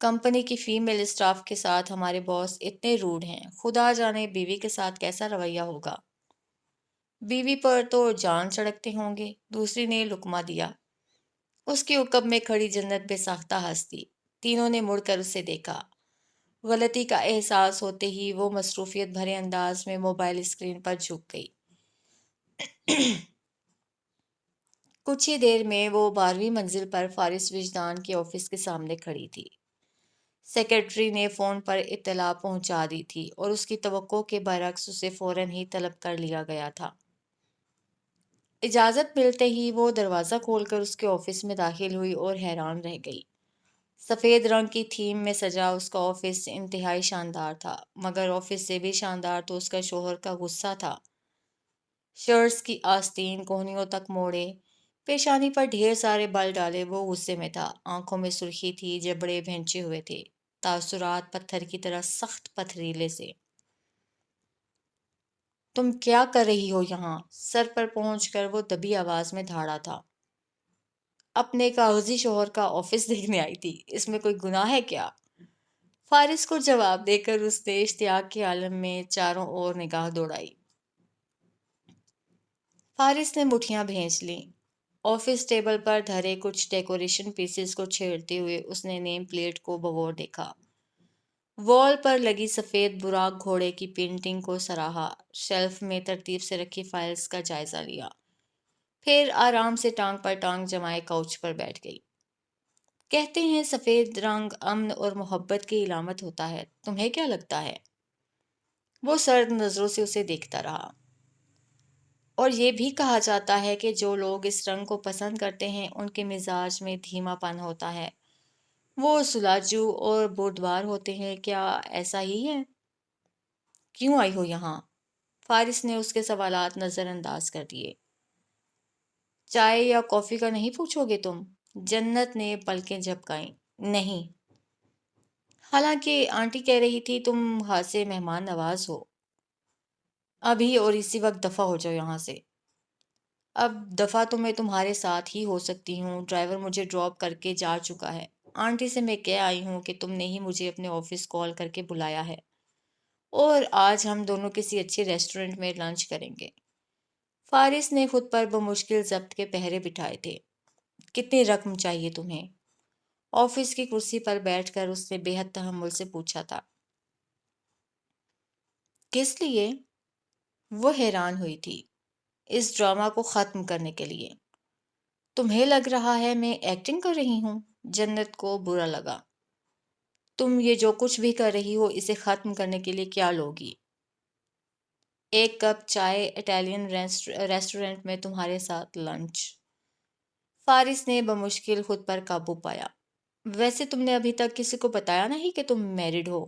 کمپنی کی فیمیل اسٹاف کے ساتھ ہمارے باس اتنے روڈ ہیں، خدا جانے بیوی کے ساتھ کیسا رویہ ہوگا۔ بیوی پر تو جان چھڑکتے ہوں گے، دوسری نے لقمہ دیا۔ اس کی عقب میں کھڑی جنت بے ساختہ ہنسی۔ تینوں نے مڑ کر اسے دیکھا۔ غلطی کا احساس ہوتے ہی وہ مصروفیت بھرے انداز میں موبائل اسکرین پر جھک گئی۔ کچھ ہی دیر میں وہ 12ویں منزل پر فارس وجدان کے آفس کے سامنے کھڑی تھی۔ سیکرٹری نے فون پر اطلاع پہنچا دی تھی اور اس کی توقع کے برعکس اسے فوراً ہی طلب کر لیا گیا تھا۔ اجازت ملتے ہی وہ دروازہ کھول کر اس کے آفس میں داخل ہوئی اور حیران رہ گئی۔ سفید رنگ کی تھیم میں سجا اس کا آفس انتہائی شاندار تھا، مگر آفس سے بھی شاندار تو اس کا شوہر کا غصہ تھا۔ شرٹس کی آستین کوہنیوں تک موڑے، پیشانی پر ڈھیر سارے بال ڈالے، وہ غصے میں تھا۔ آنکھوں میں سرخی تھی، جبڑے بھینچے ہوئے تھے، تاثرات پتھر کی طرح سخت پتھریلے سے۔ تم کیا کر رہی ہو یہاں؟ سر پر پہنچ کر وہ دبی آواز میں دھاڑا تھا۔ اپنے کاغذی شوہر کا آفس دیکھنے آئی تھی، اس میں کوئی گناہ ہے کیا؟ فارس کو جواب دے کر اس نے اشتیاق کے عالم میں چاروں اور نگاہ دوڑائی۔ فارس نے مٹھیاں بھینچ لیں۔ آفس ٹیبل پر دھرے کچھ ڈیکوریشن پیسز کو چھیڑتے ہوئے اس نے نیم پلیٹ کو بغور دیکھا۔ وال پر لگی سفید براق گھوڑے کی پینٹنگ کو سراہا، شیلف میں ترتیب سے رکھی فائلز کا جائزہ لیا، پھر آرام سے ٹانگ پر ٹانگ جمائے کوچ پر بیٹھ گئی۔ کہتے ہیں سفید رنگ امن اور محبت کی علامت ہوتا ہے، تمہیں کیا لگتا ہے؟ وہ سرد نظروں سے اسے دیکھتا رہا۔ اور یہ بھی کہا جاتا ہے کہ جو لوگ اس رنگ کو پسند کرتے ہیں ان کے مزاج میں دھیما پن ہوتا ہے، وہ سلاجو اور بردبار ہوتے ہیں، کیا ایسا ہی ہے؟ کیوں آئی ہو یہاں؟ فارس نے اس کے سوالات نظر انداز کر دیے۔ چائے یا کافی کا نہیں پوچھو گے تم؟ جنت نے پلکیں جھپکائیں۔ نہیں، حالانکہ آنٹی کہہ رہی تھی تم خاصے مہمان نواز ہو۔ ابھی اور اسی وقت دفع ہو جاؤ یہاں سے۔ اب دفعہ تو میں تمہارے ساتھ ہی ہو سکتی ہوں، ڈرائیور مجھے ڈراپ کر کے جا چکا ہے۔ آنٹی سے میں کہہ آئی ہوں کہ تم نے ہی مجھے اپنے آفس کال کر کے بلایا ہے اور آج ہم دونوں کسی اچھے ریسٹورنٹ میں لنچ کریں گے۔ فارس نے خود پر بمشکل ضبط کے پہرے بٹھائے تھے۔ کتنی رقم چاہیے تمہیں؟ آفس کی کرسی پر بیٹھ کر اس نے بے حد تحمل سے پوچھا تھا۔ کس لیے؟ وہ حیران ہوئی تھی۔ اس ڈرامہ کو ختم کرنے کے لیے۔ تمہیں لگ رہا ہے میں ایکٹنگ کر رہی ہوں؟ جنت کو برا لگا۔ تم یہ جو کچھ بھی کر رہی ہو اسے ختم کرنے کے لیے کیا لوگی؟ ایک کپ چائے، اٹالین ریسٹورنٹ میں تمہارے ساتھ لنچ۔ فارس نے بمشکل خود پر قابو پایا۔ ویسے تم نے ابھی تک کسی کو بتایا نہیں کہ تم میرڈ ہو؟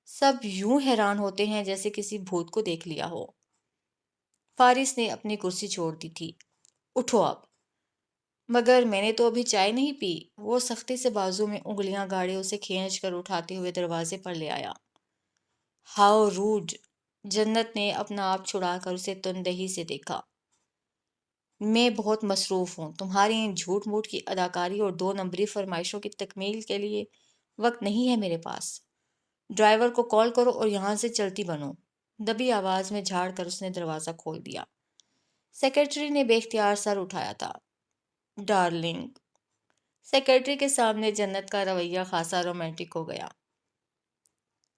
سب یوں حیران ہوتے ہیں جیسے کسی بھوت کو دیکھ لیا ہو۔ فارس نے اپنی کرسی چھوڑ دی تھی۔ اٹھو اب۔ مگر میں نے تو ابھی چائے نہیں پی۔ وہ سختی سے بازو میں انگلیاں گاڑے اسے کھینچ کر اٹھاتے ہوئے دروازے پر لے آیا۔ How road! جنت نے اپنا آپ چھڑا کر اسے تندہی سے دیکھا۔ میں بہت مصروف ہوں، تمہاری ان جھوٹ موٹ کی اداکاری اور 2 نمبری فرمائشوں کی تکمیل کے لیے وقت نہیں ہے میرے پاس۔ ڈرائیور کو کال کرو اور یہاں سے چلتی بنو۔ دبی آواز میں جھاڑ کر اس نے دروازہ کھول دیا۔ سیکرٹری نے بے اختیار سر اٹھایا تھا۔ ڈارلنگ! سیکرٹری کے سامنے جنت کا رویہ خاصا رومانٹک ہو گیا۔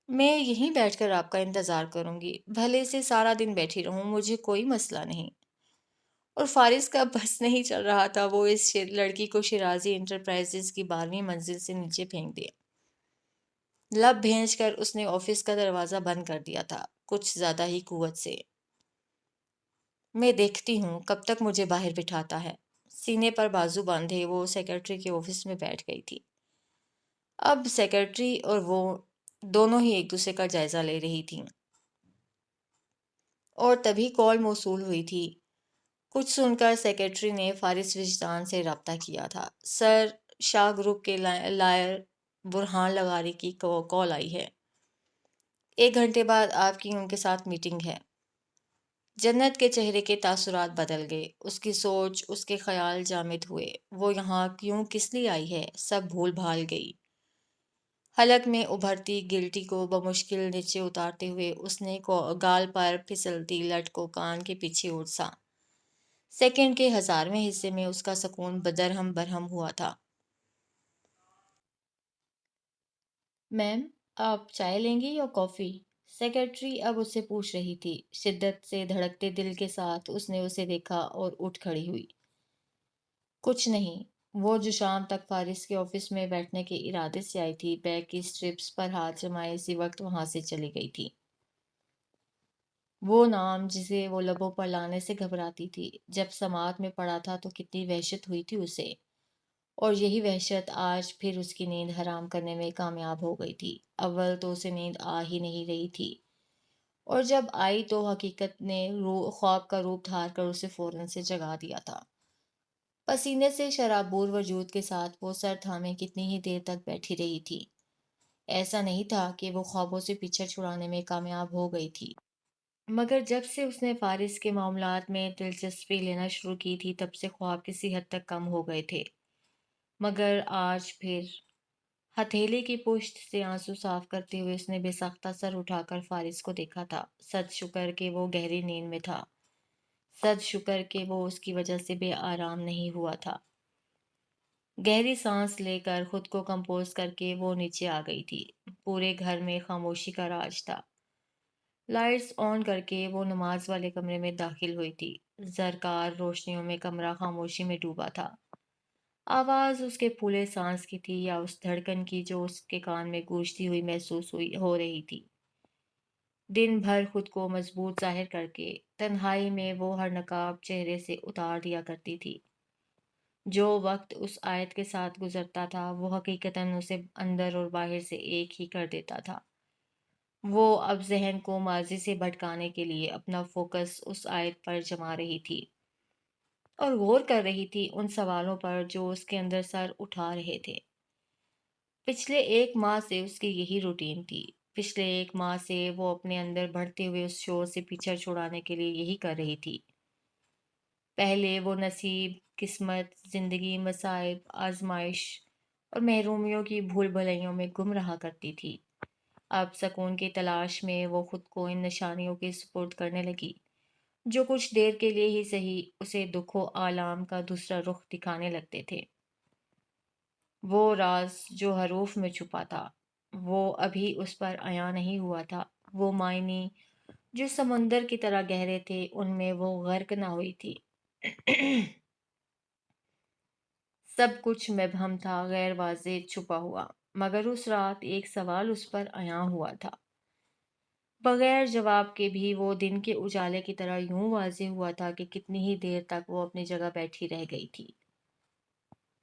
میں یہیں بیٹھ کر آپ کا انتظار کروں گی، بھلے سے سارا دن بیٹھی رہوں، مجھے کوئی مسئلہ نہیں۔ اور فارس کا بس نہیں چل رہا تھا، وہ اس لڑکی کو شیرازی انٹرپرائزز کی 12ویں منزل سے نیچے پھینک دے۔ لب بھینچ کر اس نے آفس کا دروازہ بند کر دیا تھا، کچھ زیادہ ہی قوت سے۔ میں دیکھتی ہوں کب تک مجھے باہر بٹھاتا ہے۔ سینے پر بازو باندھے وہ سیکرٹری کے آفس میں بیٹھ گئی تھی۔ اب سیکرٹری اور وہ دونوں ہی ایک دوسرے کا جائزہ لے رہی تھیں۔ اور تبھی کال موصول ہوئی تھی۔ کچھ سن کر سیکرٹری نے فارس وجدان سے رابطہ کیا تھا۔ سر، شاہ گروپ کے لائر برہان لغاری کی کال آئی ہے۔ 1 گھنٹے بعد آپ کی ان کے ساتھ میٹنگ ہے۔ جنت کے چہرے کے تاثرات بدل گئے، اس کی سوچ، اس کے خیال جامد ہوئے۔ وہ یہاں کیوں کس لیے آئی ہے، سب بھول بھال گئی۔ حلق میں ابھرتی گلٹی کو بمشکل نیچے اتارتے ہوئے اس نے گال پر پھسلتی لٹ کو کان کے پیچھے اڑسا۔ سیکنڈ کے 1000ویں حصے میں اس کا سکون بدرہم برہم ہوا تھا۔ میم، آپ چائے لیں گی یا کافی؟ سیکرٹری اب اس سے پوچھ رہی تھی۔ شدت سے دھڑکتے دل کے ساتھ اس نے اسے دیکھا اور اٹھ کھڑی ہوئی۔ کچھ نہیں۔ وہ جو شام تک فارس کے آفس میں بیٹھنے کے ارادے سے آئی تھی، بیگ کی اسٹرپس پر ہاتھ جمائے اسی وقت وہاں سے چلی گئی تھی۔ وہ نام جسے وہ لبوں پر لانے سے گھبراتی تھی، جب سماعت میں پڑا تھا تو کتنی وحشت ہوئی تھی اسے، اور یہی وحشت آج پھر اس کی نیند حرام کرنے میں کامیاب ہو گئی تھی۔ اول تو اسے نیند آ ہی نہیں رہی تھی، اور جب آئی تو حقیقت نے خواب کا روپ دھار کر اسے فوراً سے جگا دیا تھا۔ پسینے سے شرابور وجود کے ساتھ وہ سر تھامے کتنی ہی دیر تک بیٹھی رہی تھی۔ ایسا نہیں تھا کہ وہ خوابوں سے پیچھا چھڑانے میں کامیاب ہو گئی تھی، مگر جب سے اس نے فارس کے معاملات میں دلچسپی لینا شروع کی تھی تب سے خواب کسی حد تک کم ہو گئے تھے۔ مگر آج پھر ہتھیلی کی پشت سے آنسو صاف کرتے ہوئے اس نے بے ساختہ سر اٹھا کر فارس کو دیکھا تھا۔ صد شکر کہ وہ گہری نیند میں تھا، صد شکر کہ وہ اس کی وجہ سے بے آرام نہیں ہوا تھا۔ گہری سانس لے کر خود کو کمپوز کر کے وہ نیچے آ گئی تھی۔ پورے گھر میں خاموشی کا راج تھا۔ لائٹس آن کر کے وہ نماز والے کمرے میں داخل ہوئی تھی۔ زرکار روشنیوں میں کمرہ خاموشی میں ڈوبا تھا۔ آواز اس کے پھولے سانس کی تھی یا اس دھڑکن کی جو اس کے کان میں گونجتی ہوئی محسوس ہو رہی تھی۔ دن بھر خود کو مضبوط ظاہر کر کے تنہائی میں وہ ہر نقاب چہرے سے اتار دیا کرتی تھی۔ جو وقت اس آیت کے ساتھ گزرتا تھا وہ حقیقتاً اسے اندر اور باہر سے ایک ہی کر دیتا تھا۔ وہ اب ذہن کو ماضی سے بھٹکانے کے لیے اپنا فوکس اس آیت پر جما رہی تھی اور غور کر رہی تھی ان سوالوں پر جو اس کے اندر سر اٹھا رہے تھے۔ پچھلے 1 ماہ سے اس کی یہی روٹین تھی۔ پچھلے 1 ماہ سے وہ اپنے اندر بڑھتے ہوئے اس شور سے پیچھا چھڑانے کے لیے یہی کر رہی تھی۔ پہلے وہ نصیب، قسمت، زندگی، مصائب، آزمائش اور محرومیوں کی بھول بھلیوں میں گم رہا کرتی تھی۔ اب سکون کی تلاش میں وہ خود کو ان نشانیوں کے سپرد کرنے لگی جو کچھ دیر کے لیے ہی صحیح اسے دکھ و آلام کا دوسرا رخ دکھانے لگتے تھے۔ وہ راز جو حروف میں چھپا تھا وہ ابھی اس پر عیاں نہیں ہوا تھا۔ وہ معنی جو سمندر کی طرح گہرے تھے ان میں وہ غرق نہ ہوئی تھی۔ سب کچھ مبہم تھا، غیر واضح، چھپا ہوا، مگر اس رات ایک سوال اس پر عیاں ہوا تھا، بغیر جواب کے بھی۔ وہ دن کے اجالے کی طرح یوں واضح ہوا تھا کہ کتنی ہی دیر تک وہ اپنی جگہ بیٹھی رہ گئی تھی۔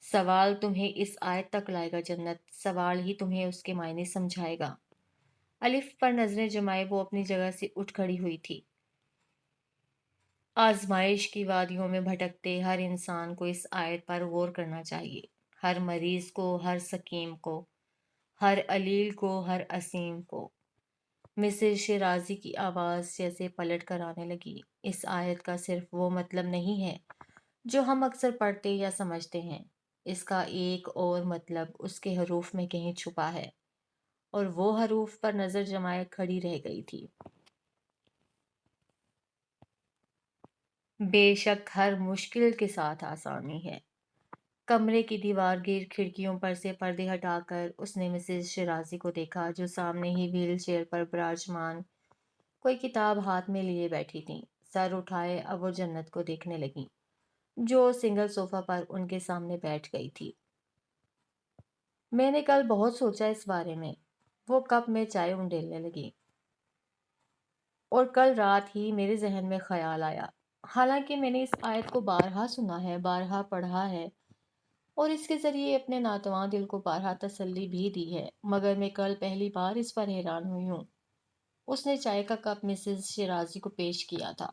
سوال تمہیں اس آیت تک لائے گا جنت، سوال ہی تمہیں اس کے معنی سمجھائے گا۔ الف پر نظریں جمائے وہ اپنی جگہ سے اٹھ کھڑی ہوئی تھی۔ آزمائش کی وادیوں میں بھٹکتے ہر انسان کو اس آیت پر غور کرنا چاہیے۔ ہر مریض کو، ہر سقیم کو، ہر علیل کو، ہر اسیم کو۔ مسز شیرازی کی آواز جیسے پلٹ کر آنے لگی۔ اس آیت کا صرف وہ مطلب نہیں ہے جو ہم اکثر پڑھتے یا سمجھتے ہیں، اس کا ایک اور مطلب اس کے حروف میں کہیں چھپا ہے۔ اور وہ حروف پر نظر جمائے کھڑی رہ گئی تھی۔ بے شک ہر مشکل کے ساتھ آسانی ہے۔ کمرے کی دیوار گیر کھڑکیوں پر سے پردے ہٹا کر اس نے مسز شیرازی کو دیکھا جو سامنے ہی ویل چیئر پر براجمان کوئی کتاب ہاتھ میں لیے بیٹھی تھیں۔ سر اٹھائے اب وہ جنت کو دیکھنے لگی جو سنگل صوفہ پر ان کے سامنے بیٹھ گئی تھی۔ میں نے کل بہت سوچا اس بارے میں، وہ کپ میں چائے انڈیلنے لگی، اور کل رات ہی میرے ذہن میں خیال آیا۔ حالانکہ میں نے اس آیت کو بارہا سنا ہے، بارہا پڑھا ہے، اور اس کے ذریعے اپنے ناتواں دل کو بارہا تسلی بھی دی ہے، مگر میں کل پہلی بار اس پر حیران ہوئی ہوں۔ اس نے چائے کا کپ مسز شیرازی کو پیش کیا تھا۔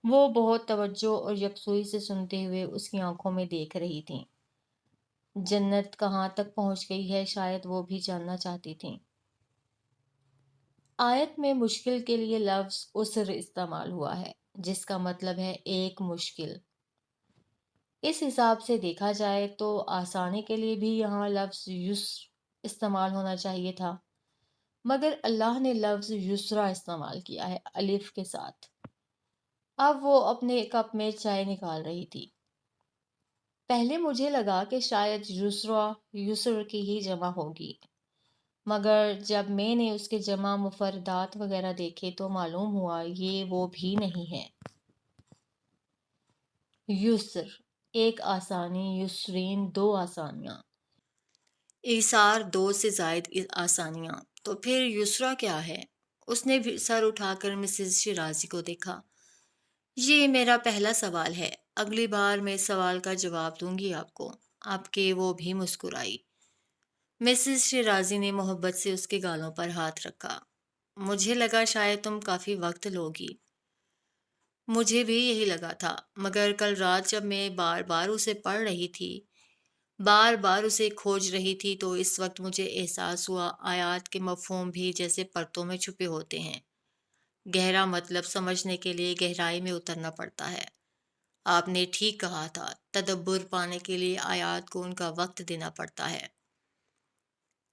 وہ بہت توجہ اور یکسوئی سے سنتے ہوئے اس کی آنکھوں میں دیکھ رہی تھیں۔ جنت کہاں تک پہنچ گئی ہے شاید وہ بھی جاننا چاہتی تھیں۔ آیت میں مشکل کے لیے لفظ عسر استعمال ہوا ہے، جس کا مطلب ہے ایک مشکل۔ اس حساب سے دیکھا جائے تو آسانی کے لیے بھی یہاں لفظ یسر استعمال ہونا چاہیے تھا، مگر اللہ نے لفظ یسرا استعمال کیا ہے الف کے ساتھ۔ اب وہ اپنے کپ میں چائے نکال رہی تھی۔ پہلے مجھے لگا کہ شاید یسرا یسر کی ہی جمع ہوگی، مگر جب میں نے اس کے جمع مفردات وغیرہ دیکھے تو معلوم ہوا یہ وہ بھی نہیں ہے۔ یسر ایک آسانی، یسرین دو آسانیاں، ایثار دو سے زائد آسانیاں، تو پھر یسرا کیا ہے؟ اس نے بھی سر اٹھا کر مسز شیرازی کو دیکھا۔ یہ میرا پہلا سوال ہے، اگلی بار میں اس سوال کا جواب دوں گی آپ کو۔ آپ کے وہ بھی مسکرائی۔ مسز شیرازی نے محبت سے اس کے گالوں پر ہاتھ رکھا۔ مجھے لگا شاید تم کافی وقت لوگی۔ مجھے بھی یہی لگا تھا، مگر کل رات جب میں بار بار اسے پڑھ رہی تھی، بار بار اسے کھوج رہی تھی، تو اس وقت مجھے احساس ہوا آیات کے مفہوم بھی جیسے پرتوں میں چھپے ہوتے ہیں۔ گہرا مطلب سمجھنے کے لیے گہرائی میں اترنا پڑتا ہے۔ آپ نے ٹھیک کہا تھا، تدبر پانے کے لیے آیات کو ان کا وقت دینا پڑتا ہے۔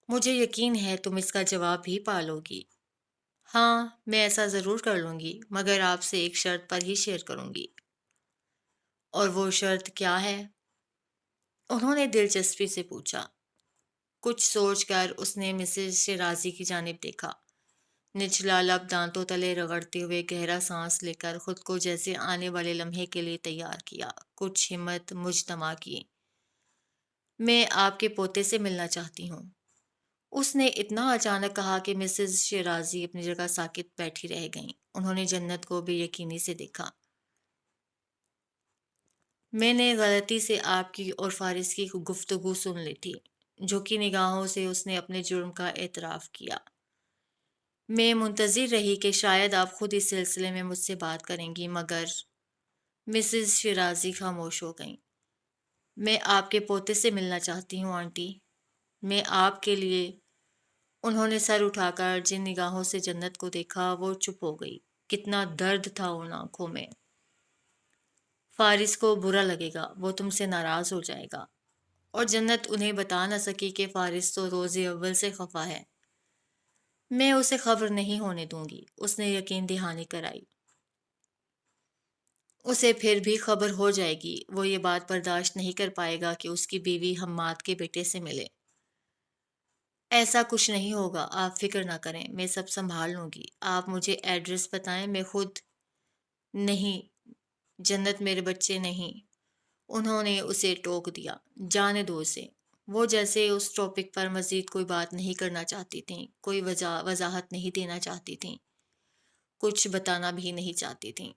مجھے یقین ہے تم اس کا جواب بھی پالو گی۔ ہاں، میں ایسا ضرور کر لوں گی، مگر آپ سے ایک شرط پر ہی شیئر کروں گی۔ اور وہ شرط کیا ہے؟ انہوں نے دلچسپی سے پوچھا۔ کچھ سوچ کر اس نے مسز شیرازی کی جانب دیکھا۔ نچلا لب دانتوں تلے رگڑتے ہوئے گہرا سانس لے کر خود کو جیسے آنے والے لمحے کے لیے تیار کیا، کچھ ہمت مجتمع کی۔ میں آپ کے پوتے سے ملنا چاہتی ہوں۔ اس نے اتنا اچانک کہا کہ مسز شیرازی اپنی جگہ ساکت بیٹھی رہ گئیں۔ انہوں نے جنت کو بے یقینی سے دیکھا۔ میں نے غلطی سے آپ کی اور فارس کی گفتگو سن لی تھی۔ جھکی نگاہوں سے اس نے اپنے جرم کا اعتراف کیا۔ میں منتظر رہی کہ شاید آپ خود اس سلسلے میں مجھ سے بات کریں گی، مگر مسز شیرازی خاموش ہو گئیں۔ میں آپ کے پوتے سے ملنا چاہتی ہوں آنٹی۔ میں آپ کے لیے۔ انہوں نے سر اٹھا کر جن نگاہوں سے جنت کو دیکھا وہ چپ ہو گئی۔ کتنا درد تھا ان آنکھوں میں۔ فارس کو برا لگے گا، وہ تم سے ناراض ہو جائے گا۔ اور جنت انہیں بتا نہ سکی کہ فارس تو روز اول سے خفا ہے۔ میں اسے خبر نہیں ہونے دوں گی، اس نے یقین دہانی کرائی۔ اسے پھر بھی خبر ہو جائے گی، وہ یہ بات برداشت نہیں کر پائے گا کہ اس کی بیوی حماد کے بیٹے سے ملے۔ ایسا کچھ نہیں ہوگا، آپ فکر نہ کریں، میں سب سنبھال لوں گی۔ آپ مجھے ایڈریس بتائیں، میں خود۔ نہیں جنت، میرے بچے نہیں۔ انہوں نے اسے ٹوک دیا۔ جانے دو اسے۔ وہ جیسے اس ٹاپک پر مزید کوئی بات نہیں کرنا چاہتی تھیں، کوئی وضاحت نہیں دینا چاہتی تھیں، کچھ بتانا بھی نہیں چاہتی تھیں۔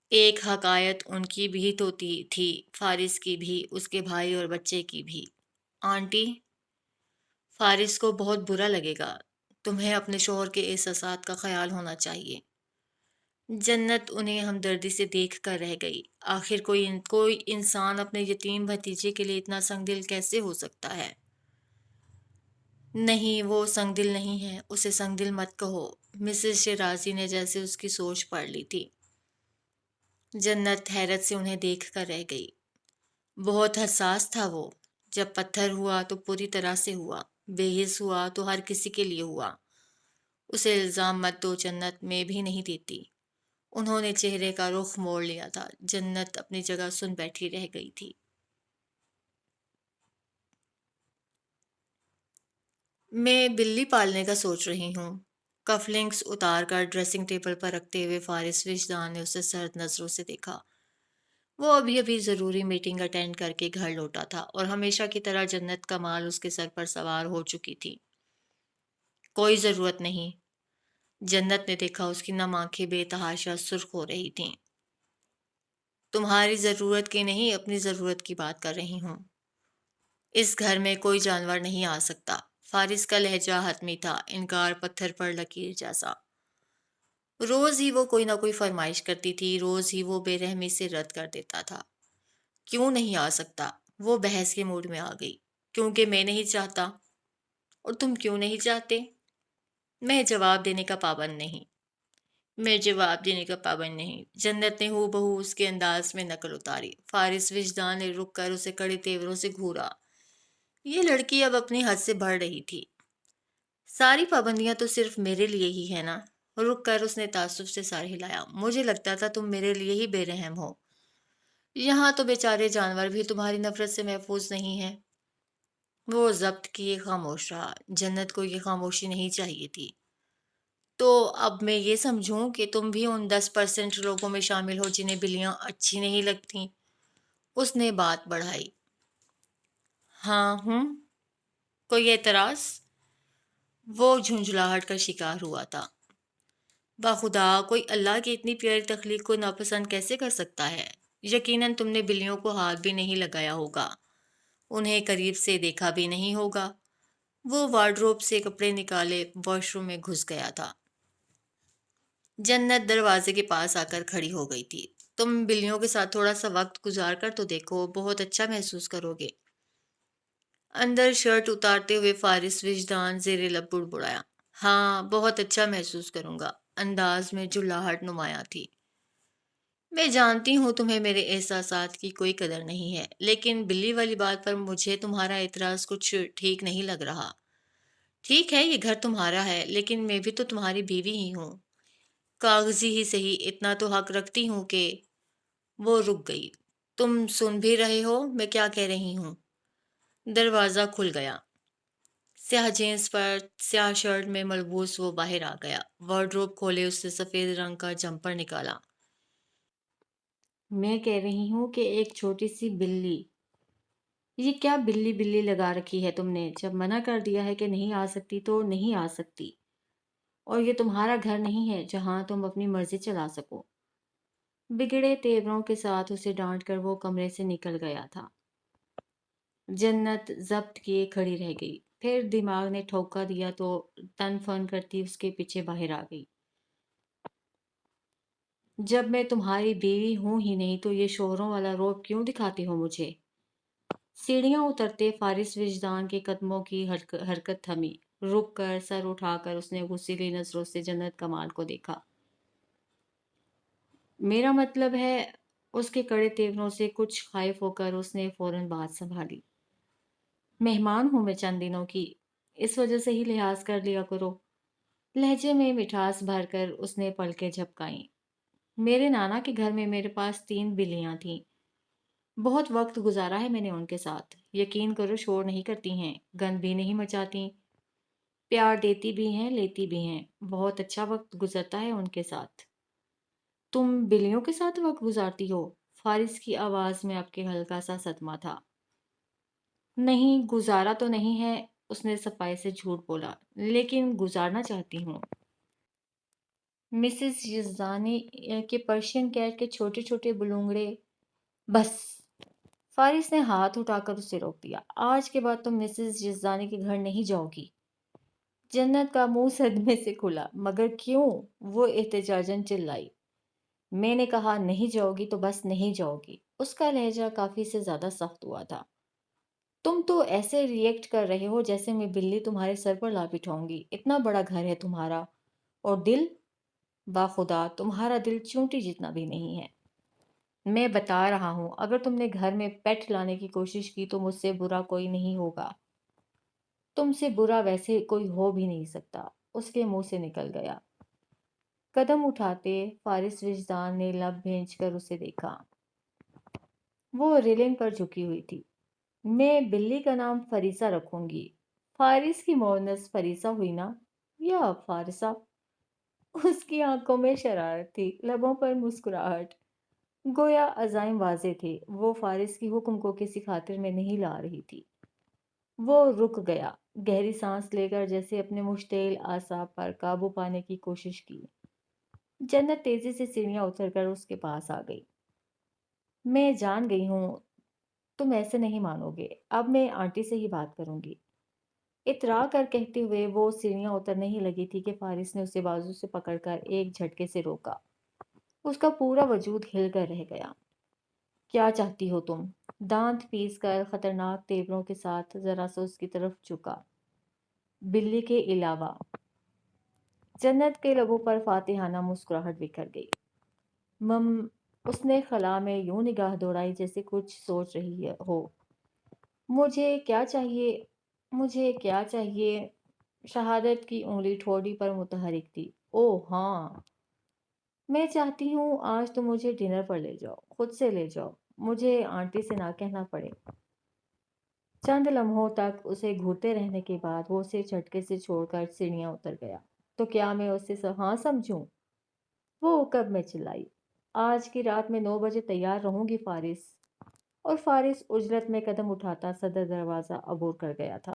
ایک حقائق ان کی بھی تو تھی، فارس کی بھی، اس کے بھائی اور بچے کی بھی۔ آنٹی، فارس کو بہت برا لگے گا، تمہیں اپنے شوہر کے احساسات کا خیال ہونا چاہیے۔ جنت انہیں ہمدردی سے دیکھ کر رہ گئی۔ آخر کوئی انسان اپنے یتیم بھتیجے کے لیے اتنا سنگ دل کیسے ہو سکتا ہے؟ نہیں، وہ سنگ دل نہیں ہے، اسے سنگ دل مت کہو۔ مسز شیرازی نے جیسے اس کی سوچ پڑھ لی تھی۔ جنت حیرت سے انہیں دیکھ کر رہ گئی۔ بہت حساس تھا وہ۔ جب پتھر ہوا تو پوری طرح سے ہوا، بے حس ہوا تو ہر کسی کے لیے ہوا۔ اسے الزام مت دو جنت، میں بھی نہیں دیتی۔ انہوں نے چہرے کا رخ موڑ لیا تھا۔ جنت اپنی جگہ سن بیٹھی رہ گئی تھی۔ میں بلی پالنے کا سوچ رہی ہوں۔ کف لنکس اتار کر ڈریسنگ ٹیبل پر رکھتے ہوئے فارس وجدان نے اسے سرد نظروں سے دیکھا۔ وہ ابھی ضروری میٹنگ اٹینڈ کر کے گھر لوٹا تھا اور ہمیشہ کی طرح جنت کا مال اس کے سر پر سوار ہو چکی تھی۔ کوئی ضرورت نہیں۔ جنت نے دیکھا اس کی نم آنکھیں بے تحاشا سرخ ہو رہی تھیں۔ تمہاری ضرورت کی نہیں، اپنی ضرورت کی بات کر رہی ہوں۔ اس گھر میں کوئی جانور نہیں آ سکتا۔ فارس کا لہجہ حتمی تھا، انکار پتھر پر لکیر جیسا۔ روز ہی وہ کوئی نہ کوئی فرمائش کرتی تھی، روز ہی وہ بے رحمی سے رد کر دیتا تھا۔ کیوں نہیں آ سکتا؟ وہ بحث کے موڈ میں آ گئی۔ کیونکہ میں نہیں چاہتا۔ اور تم کیوں نہیں چاہتے؟ میں جواب دینے کا پابند نہیں میں جواب دینے کا پابند نہیں جنت نے ہو بہو اس کے انداز میں نقل اتاری۔ فارس وجدان نے رک کر اسے کڑے تیوروں سے گھورا۔ یہ لڑکی اب اپنی حد سے بڑھ رہی تھی۔ ساری پابندیاں تو صرف میرے لیے ہی ہے نا؟ رک کر اس نے تعصب سے سر ہلایا۔ مجھے لگتا تھا تم میرے لیے ہی بے رحم ہو۔ یہاں تو بیچارے جانور بھی تمہاری نفرت سے محفوظ نہیں ہیں۔ وہ ضبط کیے خاموش رہا۔ جنت کو یہ خاموشی نہیں چاہیے تھی۔ تو اب میں یہ سمجھوں کہ تم بھی ان 10% لوگوں میں شامل ہو جنہیں بلیاں اچھی نہیں لگتیں؟ اس نے بات بڑھائی۔ ہاں ہوں۔ کوئی اعتراض؟ وہ جھنجھلاہٹ کا شکار ہوا تھا۔ باخدا کوئی اللہ کی اتنی پیاری تخلیق کو ناپسند کیسے کر سکتا ہے؟ یقیناً تم نے بلیوں کو ہاتھ بھی نہیں لگایا ہوگا، انہیں قریب سے دیکھا بھی نہیں ہوگا۔ وہ وارڈروب سے کپڑے نکالے واش روم میں گھس گیا تھا۔ جنت دروازے کے پاس آ کر کھڑی ہو گئی تھی۔ تم بلیوں کے ساتھ تھوڑا سا وقت گزار کر تو دیکھو، بہت اچھا محسوس کرو گے۔ اندر شرٹ اتارتے ہوئے فارس وجدان زیر لب بڑبڑایا۔ ہاں، بہت اچھا محسوس کروں گا۔ انداز میں جھلاہٹ نمایاں تھی۔ میں جانتی ہوں تمہیں میرے احساسات کی کوئی قدر نہیں ہے، لیکن بلی والی بات پر مجھے تمہارا اعتراض کچھ ٹھیک نہیں لگ رہا۔ ٹھیک ہے، یہ گھر تمہارا ہے، لیکن میں بھی تو تمہاری بیوی ہی ہوں۔ کاغذی ہی صحیح اتنا تو حق رکھتی ہوں کہ… وہ رک گئی۔ تم سن بھی رہے ہو میں کیا کہہ رہی ہوں؟ دروازہ کھل گیا۔ سیاہ جینس پر سیاہ شرٹ میں ملبوس وہ باہر آ گیا۔ وارڈروب کھولے اس سے سفید رنگ کا جمپر نکالا۔ میں کہہ رہی ہوں کہ ایک چھوٹی سی بلی… یہ کیا بلی بلی لگا رکھی ہے تم نے؟ جب منع کر دیا ہے کہ نہیں آ سکتی تو نہیں آ سکتی، اور یہ تمہارا گھر نہیں ہے جہاں تم اپنی مرضی چلا سکو۔ بگڑے تیوروں کے ساتھ اسے ڈانٹ کر وہ کمرے سے نکل گیا تھا۔ جنت ضبط کیے کھڑی رہ گئی، پھر دماغ نے ٹھوکا دیا تو تن فن کرتی اس کے پیچھے باہر آ گئی۔ جب میں تمہاری بیوی ہوں ہی نہیں تو یہ شوہروں والا روب کیوں دکھاتی ہو مجھے؟ سیڑھیاں اترتے فارس وجدان کے قدموں کی حرکت تھمی۔ رک کر سر اٹھا کر اس نے غصیلی نظروں سے جنت کمال کو دیکھا۔ میرا مطلب ہے… اس کے کڑے تیوروں سے کچھ خائف ہو کر اس نے فوراً بات سنبھالی۔ مہمان ہوں میں چند دنوں کی، اس وجہ سے ہی لحاظ کر لیا کرو۔ لہجے میں مٹھاس بھر کر اس نے پلکیں جھپکائیں۔ میرے نانا کے گھر میں میرے پاس 3 بلیاں تھیں۔ بہت وقت گزارا ہے میں نے ان کے ساتھ۔ یقین کرو شور نہیں کرتی ہیں، گند بھی نہیں مچاتی، پیار دیتی بھی ہیں لیتی بھی ہیں۔ بہت اچھا وقت گزرتا ہے ان کے ساتھ۔ تم بلیوں کے ساتھ وقت گزارتی ہو؟ فارس کی آواز میں اب کے ہلکا سا صدمہ تھا۔ نہیں، گزارا تو نہیں ہے، اس نے صفائی سے جھوٹ بولا، لیکن گزارنا چاہتی ہوں۔ مسز یزدانی کے پرشین کیٹ کے چھوٹے چھوٹے بلونگڑے… بس! فارس نے ہاتھ اٹھا کر اسے روک دیا۔ آج کے بعد تم مسز یزدانی کے گھر نہیں جاؤ گی۔ جنت کا منہ صدمے سے کھلا۔ مگر کیوں؟ وہ احتجاجاً چلائی۔ میں نے کہا نہیں جاؤ گی تو بس نہیں جاؤ گی۔ اس کا لہجہ کافی سے زیادہ سخت ہوا تھا۔ تم تو ایسے ری ایکٹ کر رہے ہو جیسے میں بلی تمہارے سر پر لا بٹھاؤں گی۔ اتنا بڑا گھر ہے تمہارا، اور دل… باخدا تمہارا دل چونٹی جتنا بھی نہیں ہے۔ میں بتا رہا ہوں، اگر تم نے گھر میں پیٹ لانے کی کوشش کی تو مجھ سے برا کوئی نہیں ہوگا۔ تم سے برا ویسے کوئی ہو بھی نہیں سکتا، اس کے منہ سے نکل گیا۔ قدم اٹھاتے فارس وجدان نے لب بھینچ کر اسے دیکھا۔ وہ ریلنگ پر جھکی ہوئی تھی۔ میں بلی کا نام فریسا رکھوں گی۔ فارس کی مونس فریسا ہوئی نا، یا فارسا؟ اس کی آنکھوں میں شرارت تھی، لبوں پر مسکراہٹ، گویا عزائم واضح تھے۔ وہ فارس کی حکم کو کسی خاطر میں نہیں لا رہی تھی۔ وہ رک گیا، گہری سانس لے کر جیسے اپنے مشتعل اعصاب پر قابو پانے کی کوشش کی۔ جنت تیزی سے سیڑھیاں اتر کر اس کے پاس آ گئی۔ میں جان گئی ہوں تم ایسے نہیں مانو گے، اب میں آنٹی سے ہی بات کروں گی۔ اترا کر کہتے ہوئے وہ سیڑھیاں اترنے ہی لگی تھی کہ فارس نے اسے بازو سے پکڑ کر ایک جھٹکے سے روکا۔ اس کا پورا وجود ہل کر رہ گیا۔ کیا چاہتی ہو تم؟ دانت پیس کر خطرناک تیوروں کے ساتھ ذرا سا اس کی طرف جھکا۔ بلی کے علاوہ جنت کے لبوں پر فاتحانہ مسکراہٹ بکھر گئی۔ مم اس نے خلا میں یوں نگاہ دوڑائی جیسے کچھ سوچ رہی ہو۔ مجھے کیا چاہیے؟ مجھے کیا چاہیے؟ شہادت کی انگلی ٹھوڑی پر متحرک تھی۔ اوہ ہاں، میں چاہتی ہوں آج تم مجھے ڈنر پر لے جاؤ، خود سے لے جاؤ، مجھے آنٹی سے نہ کہنا پڑے۔ چند لمحوں تک اسے گھورتے رہنے کے بعد وہ اسے جھٹکے سے چھوڑ کر سیڑھیاں اتر گیا۔ تو کیا میں اسے ہاں سمجھوں؟ وہ کب میں چلائی۔ آج کی رات میں 9 بجے تیار رہوں گی فارس۔ اور فارس اجلت میں قدم اٹھاتا صدر دروازہ عبور کر گیا تھا۔